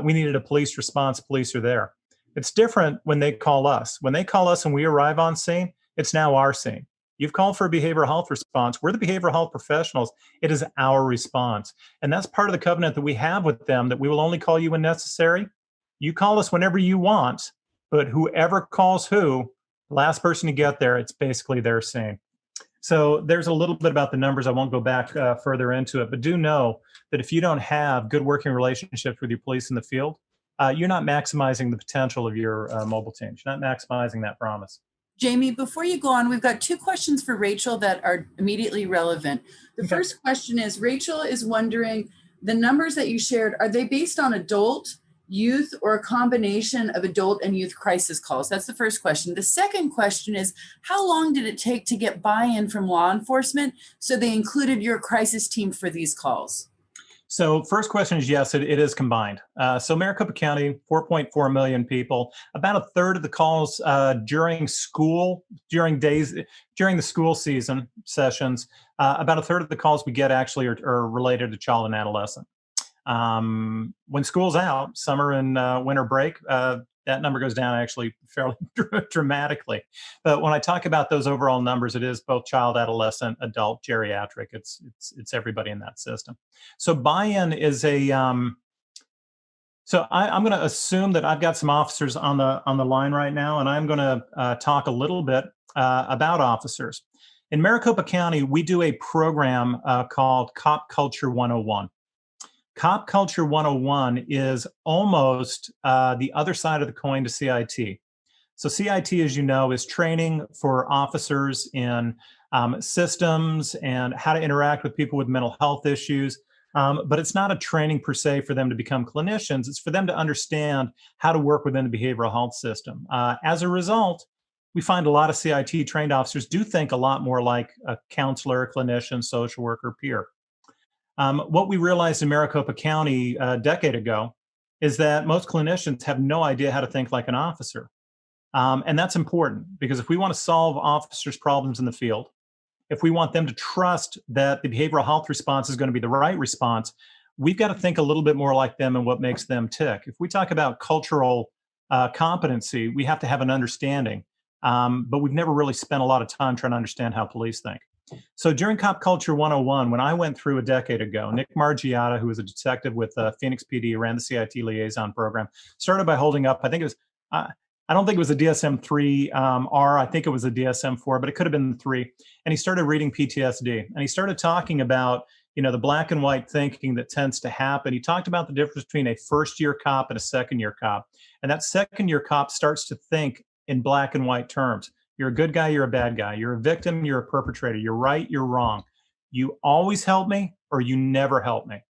we needed a police response, police are there. It's different when they call us. When they call us and we arrive on scene, it's now our scene. You've called for a behavioral health response. We're the behavioral health professionals. It is our response. And that's part of the covenant that we have with them, that we will only call you when necessary. You call us whenever you want, but whoever calls who, the last person to get there, it's basically their scene. So there's a little bit about the numbers. I won't go back further into it, but do know that if you don't have good working relationships with your police in the field, you're not maximizing the potential of your mobile teams. You're not maximizing that promise. Jamie, before you go on, we've got 2 questions for Rachel that are immediately relevant. The Okay. first question is, Rachel is wondering, the numbers that you shared, are they based on adult, youth, or a combination of adult and youth crisis calls? That's the first question. The second question is, how long did it take to get buy-in from law enforcement so they included your crisis team for these calls? So first question is yes, it is combined. So Maricopa County, 4.4 million people. About a third of the calls during the school season sessions, about a third of the calls we get actually are related to child and adolescent. When school's out, summer and winter break, that number goes down actually fairly dramatically. But when I talk about those overall numbers, it is both child, adolescent, adult, geriatric. It's everybody in that system. So buy-in is a. So I'm going to assume that I've got some officers on the line right now, and I'm going to talk a little bit about officers. In Maricopa County, we do a program called Cop Culture 101. Cop Culture 101 is almost the other side of the coin to CIT. So CIT, as you know, is training for officers in systems and how to interact with people with mental health issues. But it's not a training per se for them to become clinicians. It's for them to understand how to work within the behavioral health system. As a result, we find a lot of CIT trained officers do think a lot more like a counselor, clinician, social worker, peer. What we realized in Maricopa County a decade ago is that most clinicians have no idea how to think like an officer. And that's important because if we want to solve officers' problems in the field, if we want them to trust that the behavioral health response is going to be the right response, we've got to think a little bit more like them and what makes them tick. If we talk about cultural competency, we have to have an understanding. But we've never really spent a lot of time trying to understand how police think. So during Cop Culture 101, when I went through a decade ago, Nick Margiotta, who was a detective with Phoenix PD, ran the CIT liaison program, started by holding up, I think it was, I don't think it was a DSM-3 R, I think it was a DSM-4, but it could have been 3. And he started reading PTSD. And he started talking about, the black and white thinking that tends to happen. He talked about the difference between a first-year cop and a second-year cop. And that second-year cop starts to think in black and white terms. You're a good guy, you're a bad guy. You're a victim, you're a perpetrator. You're right, you're wrong. You always help me or you never help me.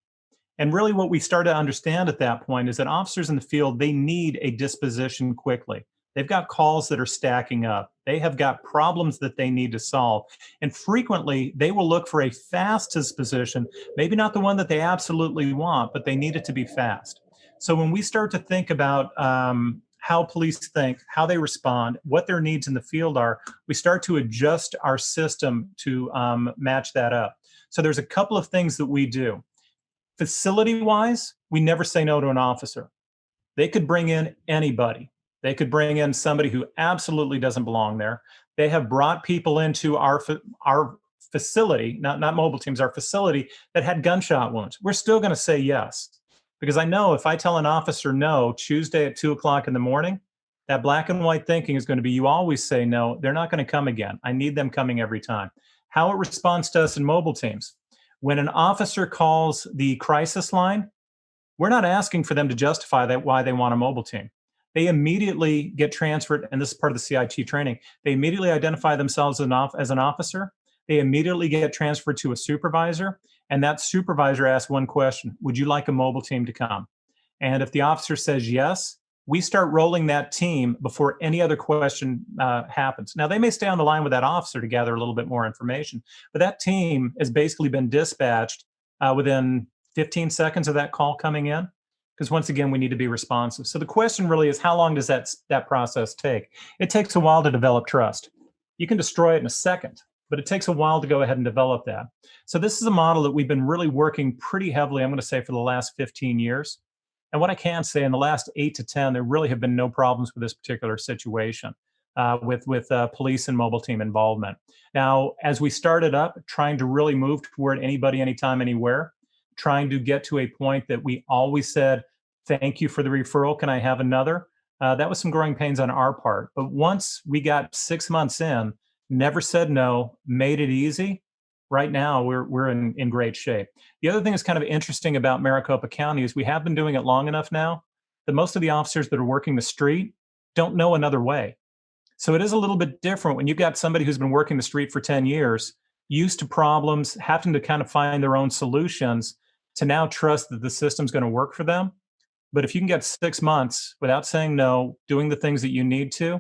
And really what we start to understand at that point is that officers in the field, they need a disposition quickly. They've got calls that are stacking up. They have got problems that they need to solve. And frequently they will look for a fast disposition, maybe not the one that they absolutely want, but they need it to be fast. So when we start to think about how police think, how they respond, what their needs in the field are, we start to adjust our system to match that up. So there's a couple of things that we do. Facility-wise, we never say no to an officer. They could bring in anybody. They could bring in somebody who absolutely doesn't belong there. They have brought people into our facility, not mobile teams, our facility that had gunshot wounds. We're still going to say yes. Because I know if I tell an officer no Tuesday at 2:00 in the morning, that black and white thinking is going to be, you always say no, they're not going to come again. I need them coming every time. How it responds to us in mobile teams. When an officer calls the crisis line, we're not asking for them to justify that why they want a mobile team. They immediately get transferred, and this is part of the CIT training. They immediately identify themselves as an officer. They immediately get transferred to a supervisor, and that supervisor asks one question: would you like a mobile team to come? And if the officer says yes, we start rolling that team before any other question happens. Now, they may stay on the line with that officer to gather a little bit more information, but that team has basically been dispatched within 15 seconds of that call coming in, because once again, we need to be responsive. So the question really is, how long does that process take? It takes a while to develop trust. You can destroy it in a second, but it takes a while to go ahead and develop that. So this is a model that we've been really working pretty heavily, I'm going to say, for the last 15 years. And what I can say, in the last 8 to 10, there really have been no problems with this particular situation with police and mobile team involvement. Now, as we started up, trying to really move toward anybody, anytime, anywhere, trying to get to a point that we always said, thank you for the referral, can I have another? That was some growing pains on our part. But once we got 6 months in, never said no, made it easy. Right now, we're in great shape. The other thing that's kind of interesting about Maricopa County is we have been doing it long enough now that most of the officers that are working the street don't know another way. So it is a little bit different when you've got somebody who's been working the street for 10 years, used to problems, having to kind of find their own solutions, to now trust that the system's going to work for them. But if you can get 6 months without saying no, doing the things that you need to,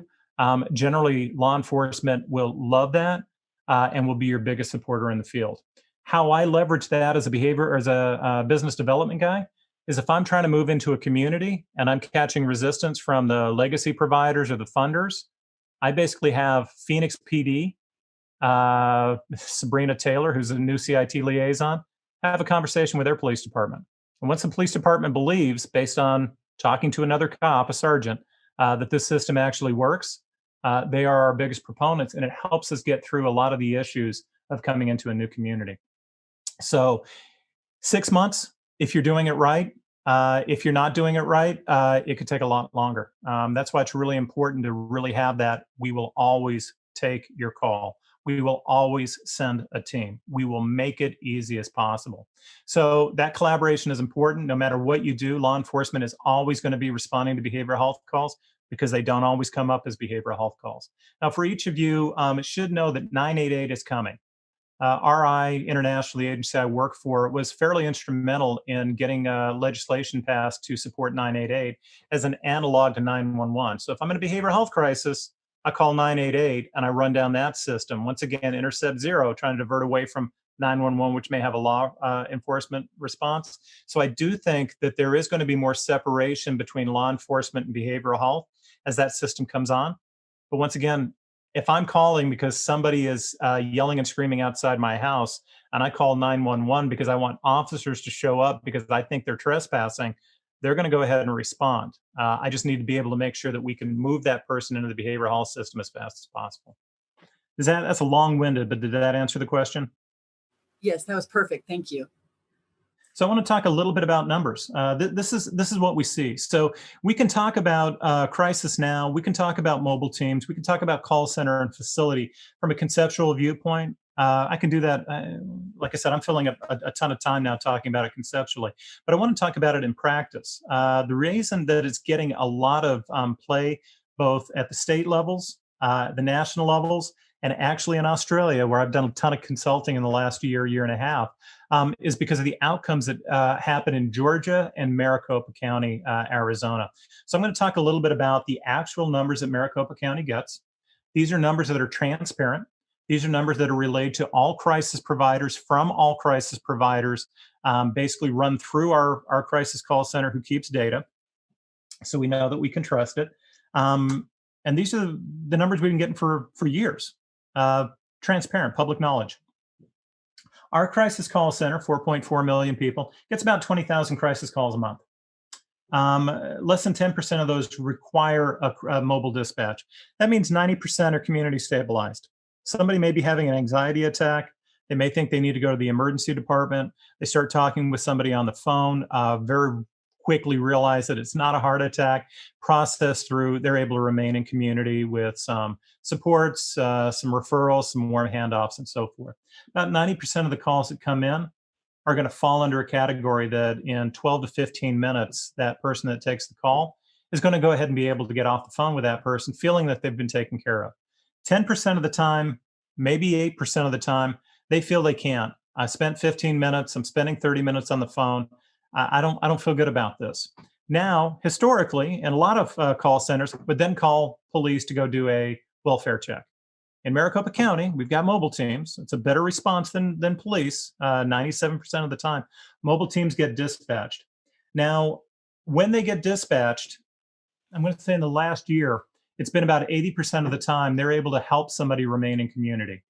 generally law enforcement will love that and will be your biggest supporter in the field. How I leverage that as a behavior or as a business development guy is if I'm trying to move into a community and I'm catching resistance from the legacy providers or the funders, I basically have Phoenix PD, Sabrina Taylor, who's a new CIT liaison, have a conversation with their police department. And once the police department believes, based on talking to another cop, a sergeant, that this system actually works, they are our biggest proponents, and it helps us get through a lot of the issues of coming into a new community. So 6 months, if you're doing it right. If you're not doing it right, it could take a lot longer. That's why it's really important to really have that. We will always take your call. We will always send a team. We will make it easy as possible. So that collaboration is important. No matter what you do, law enforcement is always going to be responding to behavioral health calls because they don't always come up as behavioral health calls. Now, for each of you, it should know that 988 is coming. RI International, the agency I work for, was fairly instrumental in getting legislation passed to support 988 as an analog to 911. So if I'm in a behavioral health crisis, I call 988 and I run down that system. Once again, intercept zero, trying to divert away from 911, which may have a law enforcement response. So I do think that there is going to be more separation between law enforcement and behavioral health as that system comes on. But once again, if I'm calling because somebody is yelling and screaming outside my house and I call 911 because I want officers to show up because I think they're trespassing, they're going to go ahead and respond. I just need to be able to make sure that we can move that person into the behavioral health system as fast as possible. That's a long-winded, but did that answer the question? Yes, that was perfect. Thank you. So I want to talk a little bit about numbers. This is what we see. So we can talk about Crisis Now. We can talk about mobile teams. We can talk about call center and facility from a conceptual viewpoint. I can do that. Like I said, I'm filling up a ton of time now talking about it conceptually, but I want to talk about it in practice. The reason that it's getting a lot of play, both at the state levels, the national levels, and actually in Australia, where I've done a ton of consulting in the last year and a half, is because of the outcomes that happen in Georgia and Maricopa County, Arizona. So I'm going to talk a little bit about the actual numbers that Maricopa County gets. These are numbers that are transparent. These are numbers that are relayed to all crisis providers from all crisis providers, basically run through our crisis call center who keeps data. So we know that we can trust it. And these are the numbers we've been getting for years. Transparent, public knowledge. Our crisis call center, 4.4 million people, gets about 20,000 crisis calls a month. Less than 10% of those require a mobile dispatch. That means 90% are community stabilized. Somebody may be having an anxiety attack. They may think they need to go to the emergency department. They start talking with somebody on the phone, very quickly realize that it's not a heart attack, process through, they're able to remain in community with some supports, some referrals, some warm handoffs, and so forth. About 90% of the calls that come in are going to fall under a category that in 12 to 15 minutes, that person that takes the call is going to go ahead and be able to get off the phone with that person, feeling that they've been taken care of. 10% of the time, maybe 8% of the time, they feel they can't. I spent 15 minutes, I'm spending 30 minutes on the phone. I don't feel good about this. Now, historically, and a lot of call centers would then call police to go do a welfare check. In Maricopa County, we've got mobile teams. It's a better response than police, 97% of the time. Mobile teams get dispatched. Now, when they get dispatched, I'm going to say in the last year, it's been about 80% of the time they're able to help somebody remain in community.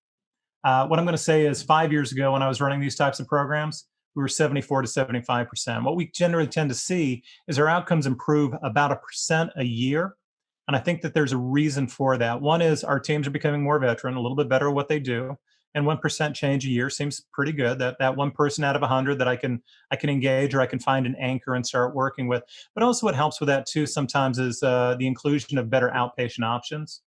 What I'm going to say is 5 years ago when I was running these types of programs, we were 74 to 75%. What we generally tend to see is our outcomes improve about 1% a year. And I think that there's a reason for that. One is our teams are becoming more veteran, a little bit better at what they do. And 1% change a year seems pretty good. That one person out of 100 that I can engage or I can find an anchor and start working with. But also what helps with that too sometimes is the inclusion of better outpatient options.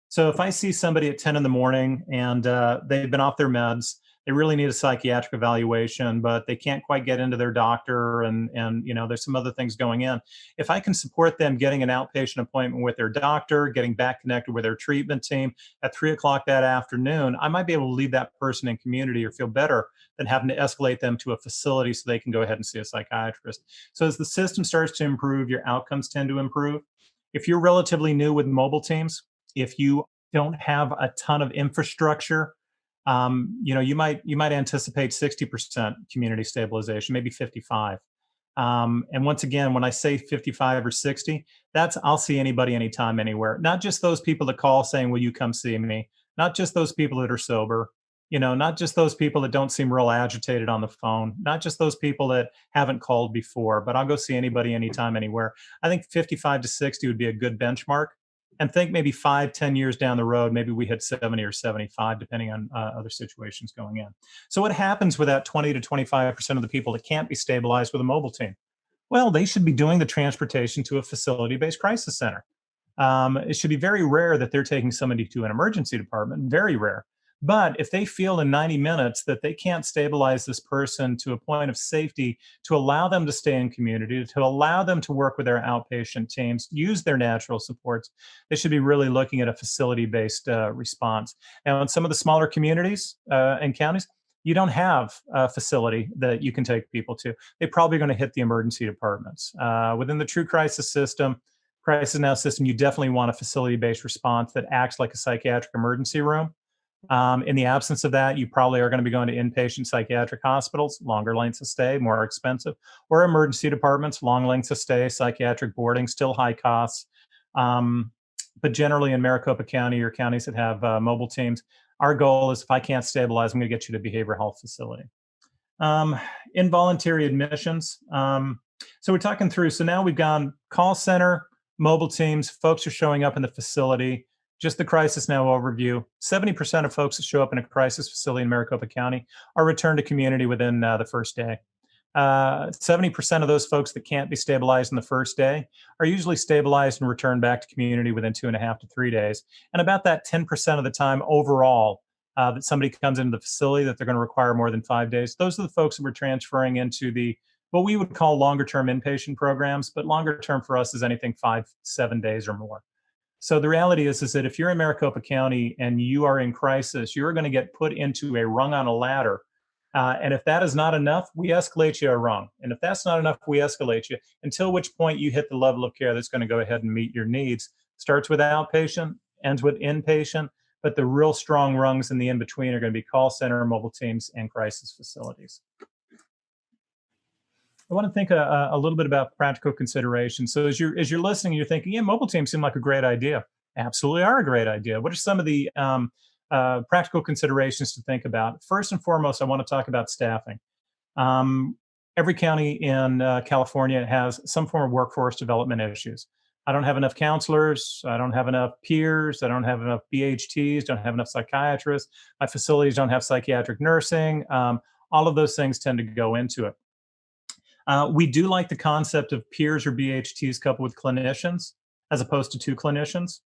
So if I see somebody at 10 in the morning and they've been off their meds, they really need a psychiatric evaluation, but they can't quite get into their doctor and there's some other things going in. If I can support them getting an outpatient appointment with their doctor, getting back connected with their treatment team at 3 o'clock that afternoon, I might be able to leave that person in community or feel better than having to escalate them to a facility so they can go ahead and see a psychiatrist. So as the system starts to improve, your outcomes tend to improve. If you're relatively new with mobile teams, if you don't have a ton of infrastructure, you might anticipate 60% community stabilization, maybe 55. And once again, when I say 55 or 60, that's I'll see anybody, anytime, anywhere. Not just those people that call saying, "Will you come see me?" Not just those people that are sober. Not just those people that don't seem real agitated on the phone. Not just those people that haven't called before. But I'll go see anybody, anytime, anywhere. I think 55 to 60 would be a good benchmark. And think maybe 5, 10 years down the road, maybe we hit 70 or 75, depending on other situations going in. So what happens with that 20 to 25% of the people that can't be stabilized with a mobile team? Well, they should be doing the transportation to a facility-based crisis center. It should be very rare that they're taking somebody to an emergency department, very rare. But if they feel in 90 minutes that they can't stabilize this person to a point of safety to allow them to stay in community, to allow them to work with their outpatient teams, use their natural supports, they should be really looking at a facility-based response. Now, in some of the smaller communities and counties, you don't have a facility that you can take people to. They're probably going to hit the emergency departments. Within the True Crisis system, Crisis Now system, you definitely want a facility-based response that acts like a psychiatric emergency room. In the absence of that, you probably are going to be going to inpatient psychiatric hospitals, longer lengths of stay, more expensive, or emergency departments, long lengths of stay, psychiatric boarding, still high costs. But generally in Maricopa County or counties that have mobile teams, our goal is if I can't stabilize, I'm going to get you to a behavioral health facility. Involuntary admissions. So we're talking through. So now we've gone call center, mobile teams, folks are showing up in the facility. Just the Crisis Now overview. 70% of folks that show up in a crisis facility in Maricopa County are returned to community within the first day. 70% of those folks that can't be stabilized in the first day are usually stabilized and returned back to community within 2.5 to 3 days. And about that 10% of the time overall that somebody comes into the facility that they're going to require more than 5 days, those are the folks that we're transferring into the what we would call longer term inpatient programs, but longer term for us is anything 5-7 days or more. So the reality is that if you're in Maricopa County and you are in crisis, you're going to get put into a rung on a ladder. And if that is not enough, we escalate you a rung. And if that's not enough, we escalate you until which point you hit the level of care that's going to go ahead and meet your needs. Starts with outpatient, ends with inpatient, but the real strong rungs in the in-between are going to be call center, mobile teams, and crisis facilities. I want to think a little bit about practical considerations. So as you're listening, you're thinking, yeah, mobile teams seem like a great idea. Absolutely are a great idea. What are some of the practical considerations to think about? First and foremost, I want to talk about staffing. Every county in California has some form of workforce development issues. I don't have enough counselors. I don't have enough peers. I don't have enough BHTs. Don't have enough psychiatrists. My facilities don't have psychiatric nursing. All of those things tend to go into it. We do like the concept of peers or BHTs coupled with clinicians as opposed to two clinicians.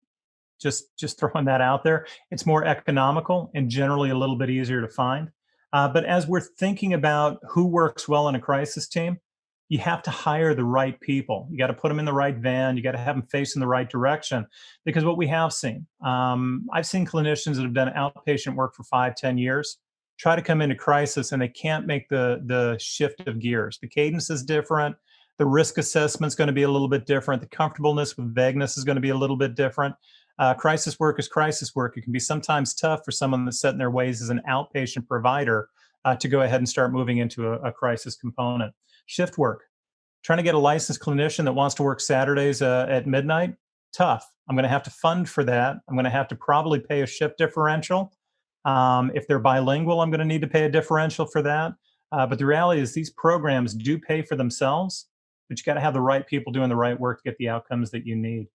Just throwing that out there. It's more economical and generally a little bit easier to find. But as we're thinking about who works well in a crisis team, you have to hire the right people. You got to put them in the right van. You got to have them facing the right direction. Because what we have seen, I've seen clinicians that have done outpatient work for 5-10 years try to come into crisis and they can't make the shift of gears. The cadence is different. The risk assessment is going to be a little bit different. The comfortableness with vagueness is going to be a little bit different. Crisis work is crisis work. It can be sometimes tough for someone that's set in their ways as an outpatient provider to go ahead and start moving into a crisis component. Shift work. Trying to get a licensed clinician that wants to work Saturdays at midnight, tough. I'm going to have to fund for that. I'm going to have to probably pay a shift differential. If they're bilingual, I'm going to need to pay a differential for that. But the reality is these programs do pay for themselves, but you got to have the right people doing the right work to get the outcomes that you need.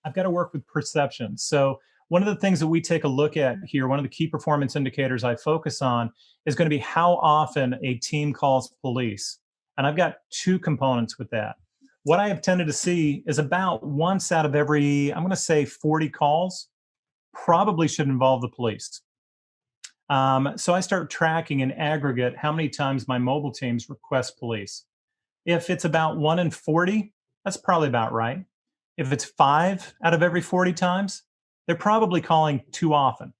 I've got to work with perception. So one of the things that we take a look at here, one of the key performance indicators I focus on is going to be how often a team calls police. And I've got two components with that. What I have tended to see is about once out of every, I'm going to say 40 calls, probably should involve the police. So I start tracking in aggregate how many times my mobile teams request police. If it's about 1 in 40, that's probably about right. If it's 5 out of every 40 times, they're probably calling too often.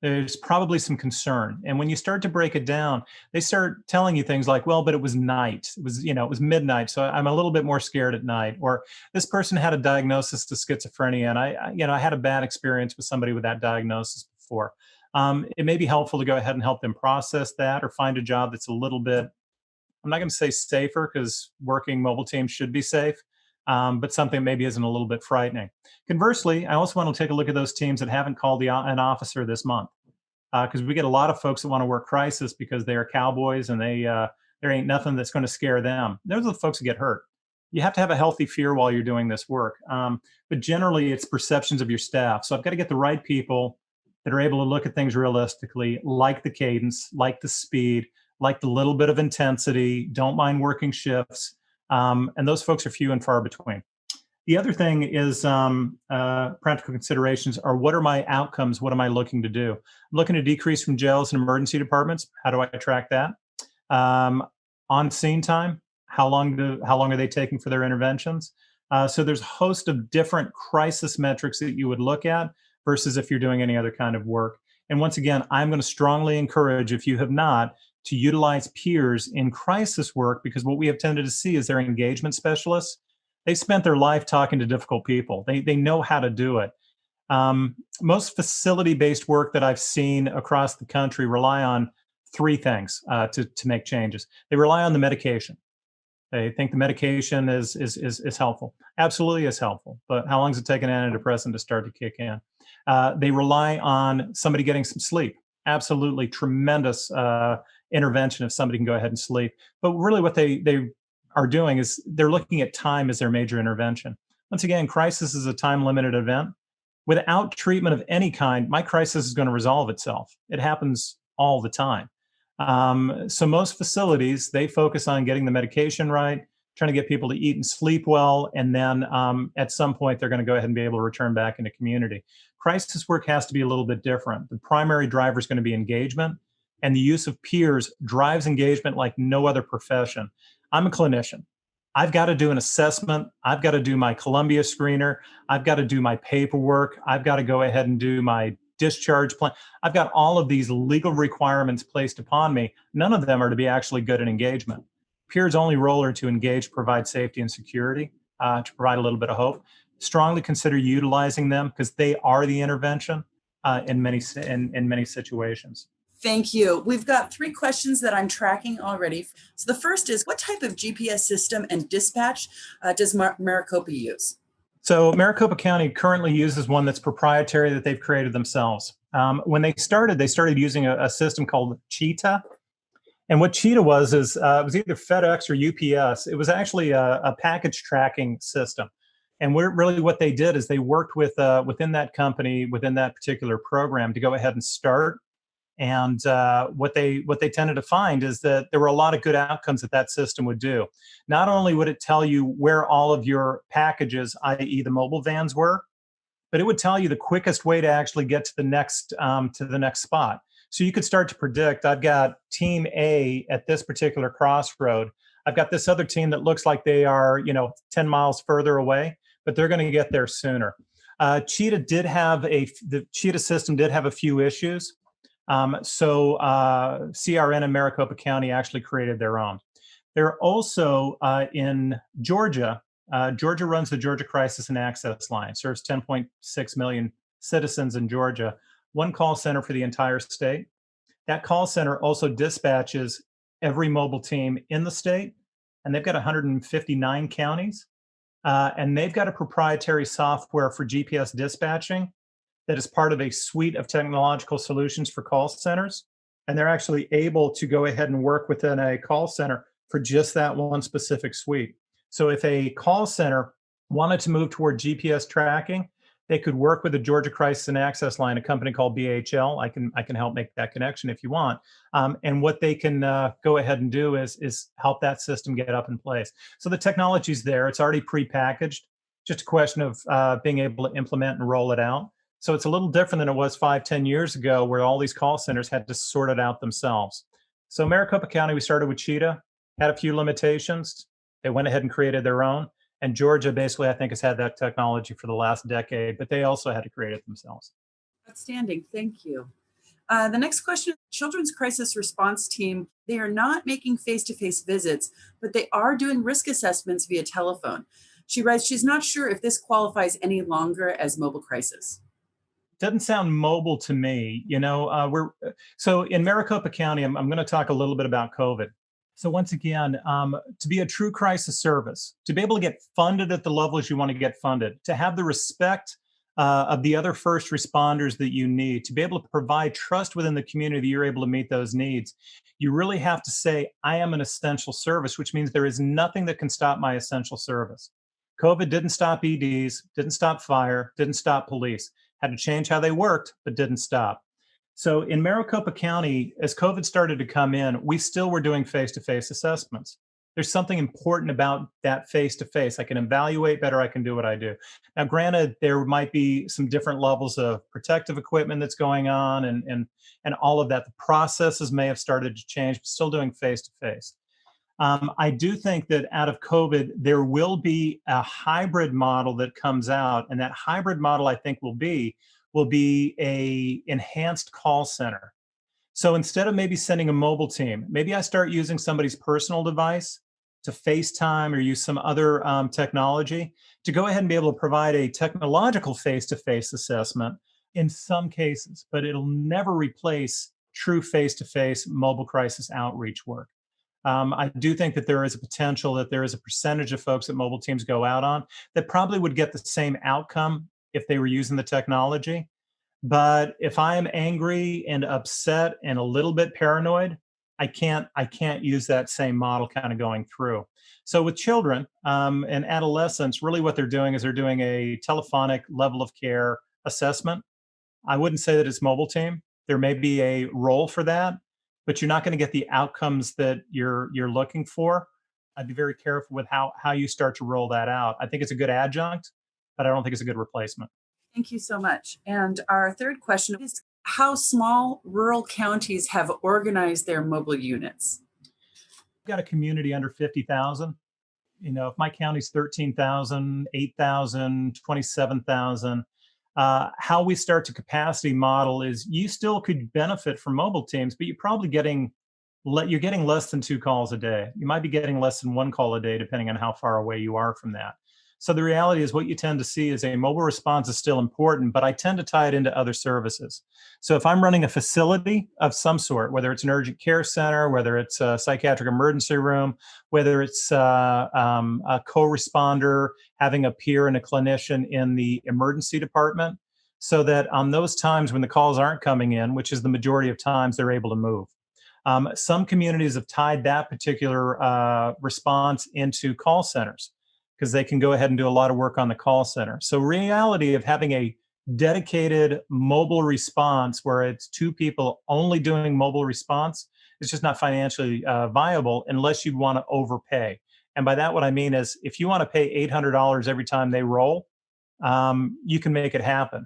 There's probably some concern. And when you start to break it down, they start telling you things like, well, but it was night. It was midnight. So I'm a little bit more scared at night. Or this person had a diagnosis of schizophrenia. And I had a bad experience with somebody with that diagnosis before. It may be helpful to go ahead and help them process that or find a job that's a little bit, I'm not going to say safer because working mobile teams should be safe, but something maybe isn't a little bit frightening. Conversely, I also want to take a look at those teams that haven't called an officer this month because we get a lot of folks that want to work crisis because they are cowboys and there ain't nothing that's going to scare them. Those are the folks that get hurt. You have to have a healthy fear while you're doing this work. But generally, it's perceptions of your staff. So I've got to get the right people that are able to look at things realistically, like the cadence, like the speed, like the little bit of intensity, don't mind working shifts. And those folks are few and far between. The other thing is practical considerations are what are my outcomes? What am I looking to do? I'm looking to decrease from jails and emergency departments. How do I track that? On scene time, how long are they taking for their interventions? So there's a host of different crisis metrics that you would look at versus if you're doing any other kind of work. And once again, I'm going to strongly encourage, if you have not, to utilize peers in crisis work, because what we have tended to see is they're engagement specialists. They spent their life talking to difficult people. They know how to do it. Most facility-based work that I've seen across the country rely on three things to make changes. They rely on the medication. They think the medication is helpful. Absolutely is helpful, but how long does it take an antidepressant to start to kick in? They rely on somebody getting some sleep. Absolutely tremendous intervention if somebody can go ahead and sleep. But really what they are doing is they're looking at time as their major intervention. Once again, crisis is a time-limited event. Without treatment of any kind, my crisis is going to resolve itself. It happens all the time. So most facilities, they focus on getting the medication right, trying to get people to eat and sleep well, and then at some point they're going to go ahead and be able to return back into community. Crisis work has to be a little bit different. The primary driver is going to be engagement, and the use of peers drives engagement like no other profession. I'm a clinician. I've got to do an assessment. I've got to do my Columbia screener. I've got to do my paperwork. I've got to go ahead and do my discharge plan. I've got all of these legal requirements placed upon me. None of them are to be actually good at engagement. Peers' only role are to engage, provide safety and security, to provide a little bit of hope. Strongly consider utilizing them because they are the intervention in many situations. Thank you. We've got 3 questions that I'm tracking already. So the first is, what type of GPS system and dispatch does Maricopa use? So Maricopa County currently uses one that's proprietary that they've created themselves. When they started using a system called Cheetah. And what Cheetah was is it was either FedEx or UPS. It was actually a package tracking system. And really what they did is they worked with within that company, within that particular program, to go ahead and start. And what they tended to find is that there were a lot of good outcomes that system would do. Not only would it tell you where all of your packages, i.e. the mobile vans, were, but it would tell you the quickest way to actually get to the next spot. So you could start to predict, I've got team A at this particular crossroad. I've got this other team that looks like they are, 10 miles further away, but they're going to get there sooner. The Cheetah system did have a few issues. So CRN and Maricopa County actually created their own. They're also in Georgia. Georgia runs the Georgia Crisis and Access Line, serves 10.6 million citizens in Georgia, one call center for the entire state. That call center also dispatches every mobile team in the state, and they've got 159 counties. And they've got a proprietary software for GPS dispatching that is part of a suite of technological solutions for call centers. And they're actually able to go ahead and work within a call center for just that one specific suite. So if a call center wanted to move toward GPS tracking, they could work with the Georgia Crisis and Access Line, a company called BHL. I can help make that connection if you want. And what they can go ahead and do is help that system get up in place. So the technology's there. It's already prepackaged. Just a question of being able to implement and roll it out. So it's a little different than it was 5-10 years ago, where all these call centers had to sort it out themselves. So Maricopa County, we started with Cheetah, had a few limitations. They went ahead and created their own. And Georgia, basically, I think, has had that technology for the last decade, but they also had to create it themselves. Outstanding. Thank you. The next question, Children's Crisis Response Team, they are not making face-to-face visits, but they are doing risk assessments via telephone. She writes, she's not sure if this qualifies any longer as mobile crisis. Doesn't sound mobile to me. So in Maricopa County, I'm going to talk a little bit about COVID. So once again, to be a true crisis service, to be able to get funded at the levels you want to get funded, to have the respect of the other first responders that you need, to be able to provide trust within the community that you're able to meet those needs, you really have to say, I am an essential service, which means there is nothing that can stop my essential service. COVID didn't stop EDs, didn't stop fire, didn't stop police. Had to change how they worked, but didn't stop. So in Maricopa County, as COVID started to come in, we still were doing face-to-face assessments. There's something important about that face-to-face. I can evaluate better, I can do what I do. Now, granted, there might be some different levels of protective equipment that's going on and all of that. The processes may have started to change, but still doing face-to-face. I do think that out of COVID, there will be a hybrid model that comes out, and that hybrid model, I think, will be a enhanced call center. So instead of maybe sending a mobile team, maybe I start using somebody's personal device to FaceTime or use some other technology to go ahead and be able to provide a technological face-to-face assessment in some cases, but it'll never replace true face-to-face mobile crisis outreach work. I do think that there is a potential that there is a percentage of folks that mobile teams go out on that probably would get the same outcome if they were using the technology. But if I am angry and upset and a little bit paranoid, I can't use that same model kind of going through. So with children and adolescents, really what they're doing is they're doing a telephonic level of care assessment. I wouldn't say that it's mobile team. There may be a role for that, but you're not going to get the outcomes that you're looking for. I'd be very careful with how you start to roll that out. I think it's a good adjunct, but I don't think it's a good replacement. Thank you so much. And our third question is how small rural counties have organized their mobile units. I've got a community under 50,000. If my county's 13,000, 8,000, 27,000, how we start to capacity model is you still could benefit from mobile teams, but you're getting less than 2 calls a day. You might be getting less than 1 call a day, depending on how far away you are from that. So the reality is what you tend to see is a mobile response is still important, but I tend to tie it into other services. So if I'm running a facility of some sort, whether it's an urgent care center, whether it's a psychiatric emergency room, whether it's a co-responder, having a peer and a clinician in the emergency department, so that on those times when the calls aren't coming in, which is the majority of times, they're able to move. Some communities have tied that particular response into call centers because they can go ahead and do a lot of work on the call center. So reality of having a dedicated mobile response where it's 2 people only doing mobile response is just not financially viable unless you want to overpay. And by that, what I mean is if you want to pay $800 every time they roll, you can make it happen.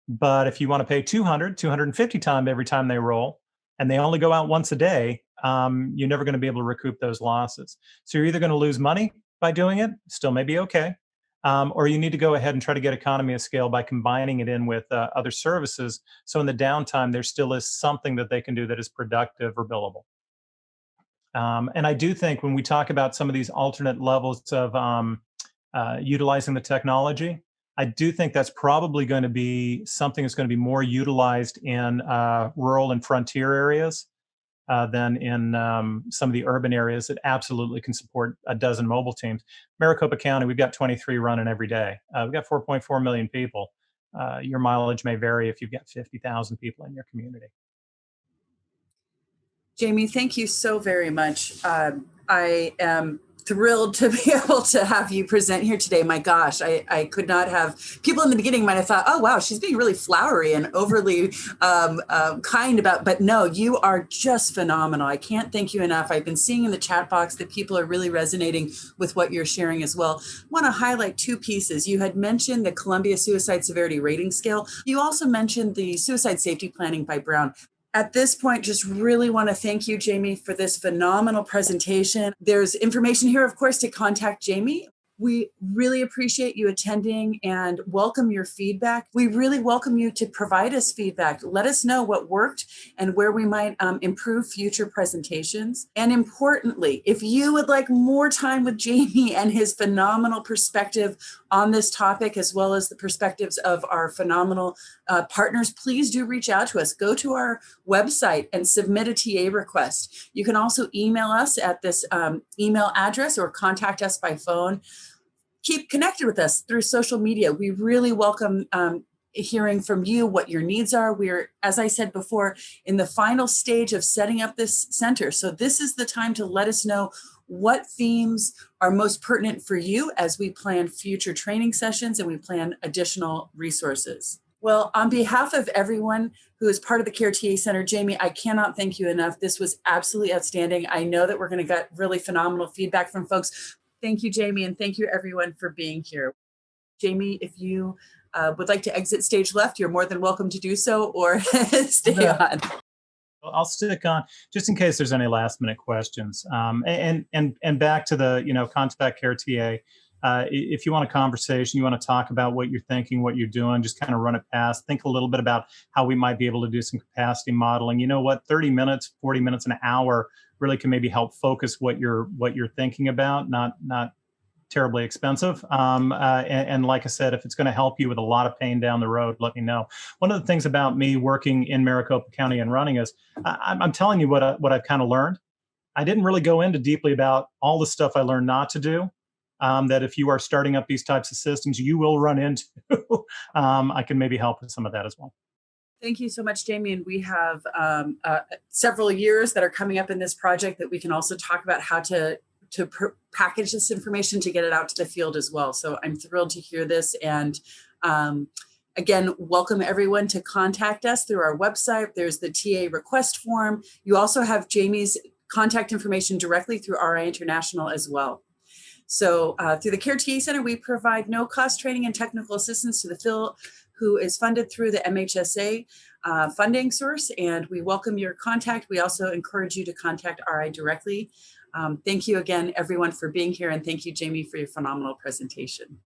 But if you want to pay $250 times every time they roll, and they only go out once a day, you're never going to be able to recoup those losses. So you're either going to lose money by doing it, still may be okay, or you need to go ahead and try to get economy of scale by combining it in with other services. So in the downtime, there still is something that they can do that is productive or billable. And I do think when we talk about some of these alternate levels of utilizing the technology, I do think that's probably going to be something that's going to be more utilized in rural and frontier areas than in some of the urban areas that absolutely can support a dozen mobile teams. Maricopa County, we've got 23 running every day. We've got 4.4 million people. Your mileage may vary if you've got 50,000 people in your community. Jamie, thank you so very much. I am thrilled to be able to have you present here today. My gosh, I could not have, people in the beginning might have thought, oh, wow, she's being really flowery and overly kind about, but no, you are just phenomenal. I can't thank you enough. I've been seeing in the chat box that people are really resonating with what you're sharing as well. I want to highlight 2 pieces. You had mentioned the Columbia Suicide Severity Rating Scale. You also mentioned the Suicide Safety Planning by Brown. At this point, just really want to thank you, Jamie, for this phenomenal presentation. There's information here, of course, to contact Jamie. We really appreciate you attending and welcome your feedback. We really welcome you to provide us feedback. Let us know what worked and where we might improve future presentations. And importantly, if you would like more time with Jamie and his phenomenal perspective on this topic, as well as the perspectives of our phenomenal partners, please do reach out to us. Go to our website and submit a TA request. You can also email us at this email address or contact us by phone. Keep connected with us through social media. We really welcome hearing from you what your needs are. We're, as I said before, in the final stage of setting up this center. So this is the time to let us know what themes are most pertinent for you as we plan future training sessions and we plan additional resources. Well, on behalf of everyone who is part of the CARE TA Center, Jamie, I cannot thank you enough. This was absolutely outstanding. I know that we're going to get really phenomenal feedback from folks. Thank you, Jamie, and thank you everyone for being here. Jamie, if you would like to exit stage left, you're more than welcome to do so, or stay on. I'll stick on just in case there's any last minute questions. And back to the contact CARE TA. If you want a conversation, you want to talk about what you're thinking, what you're doing, just kind of run it past. Think a little bit about how we might be able to do some capacity modeling. You know what? 30 minutes, 40 minutes, an hour really can maybe help focus what you're thinking about. Not terribly expensive. And like I said, if it's going to help you with a lot of pain down the road, let me know. One of the things about me working in Maricopa County and running is I'm telling you what I've kind of learned. I didn't really go into deeply about all the stuff I learned not to do. That if you are starting up these types of systems, you will run into. I can maybe help with some of that as well. Thank you so much, Jamie. And we have several years that are coming up in this project that we can also talk about how to package this information to get it out to the field as well. So I'm thrilled to hear this. And Again, welcome everyone to contact us through our website. There's the TA request form. You also have Jamie's contact information directly through RI International as well. So through the CARE TA Center, we provide no-cost training and technical assistance to the field who is funded through the MHSA funding source, and we welcome your contact. We also encourage you to contact RI directly. Thank you again, everyone, for being here, and thank you, Jamie, for your phenomenal presentation.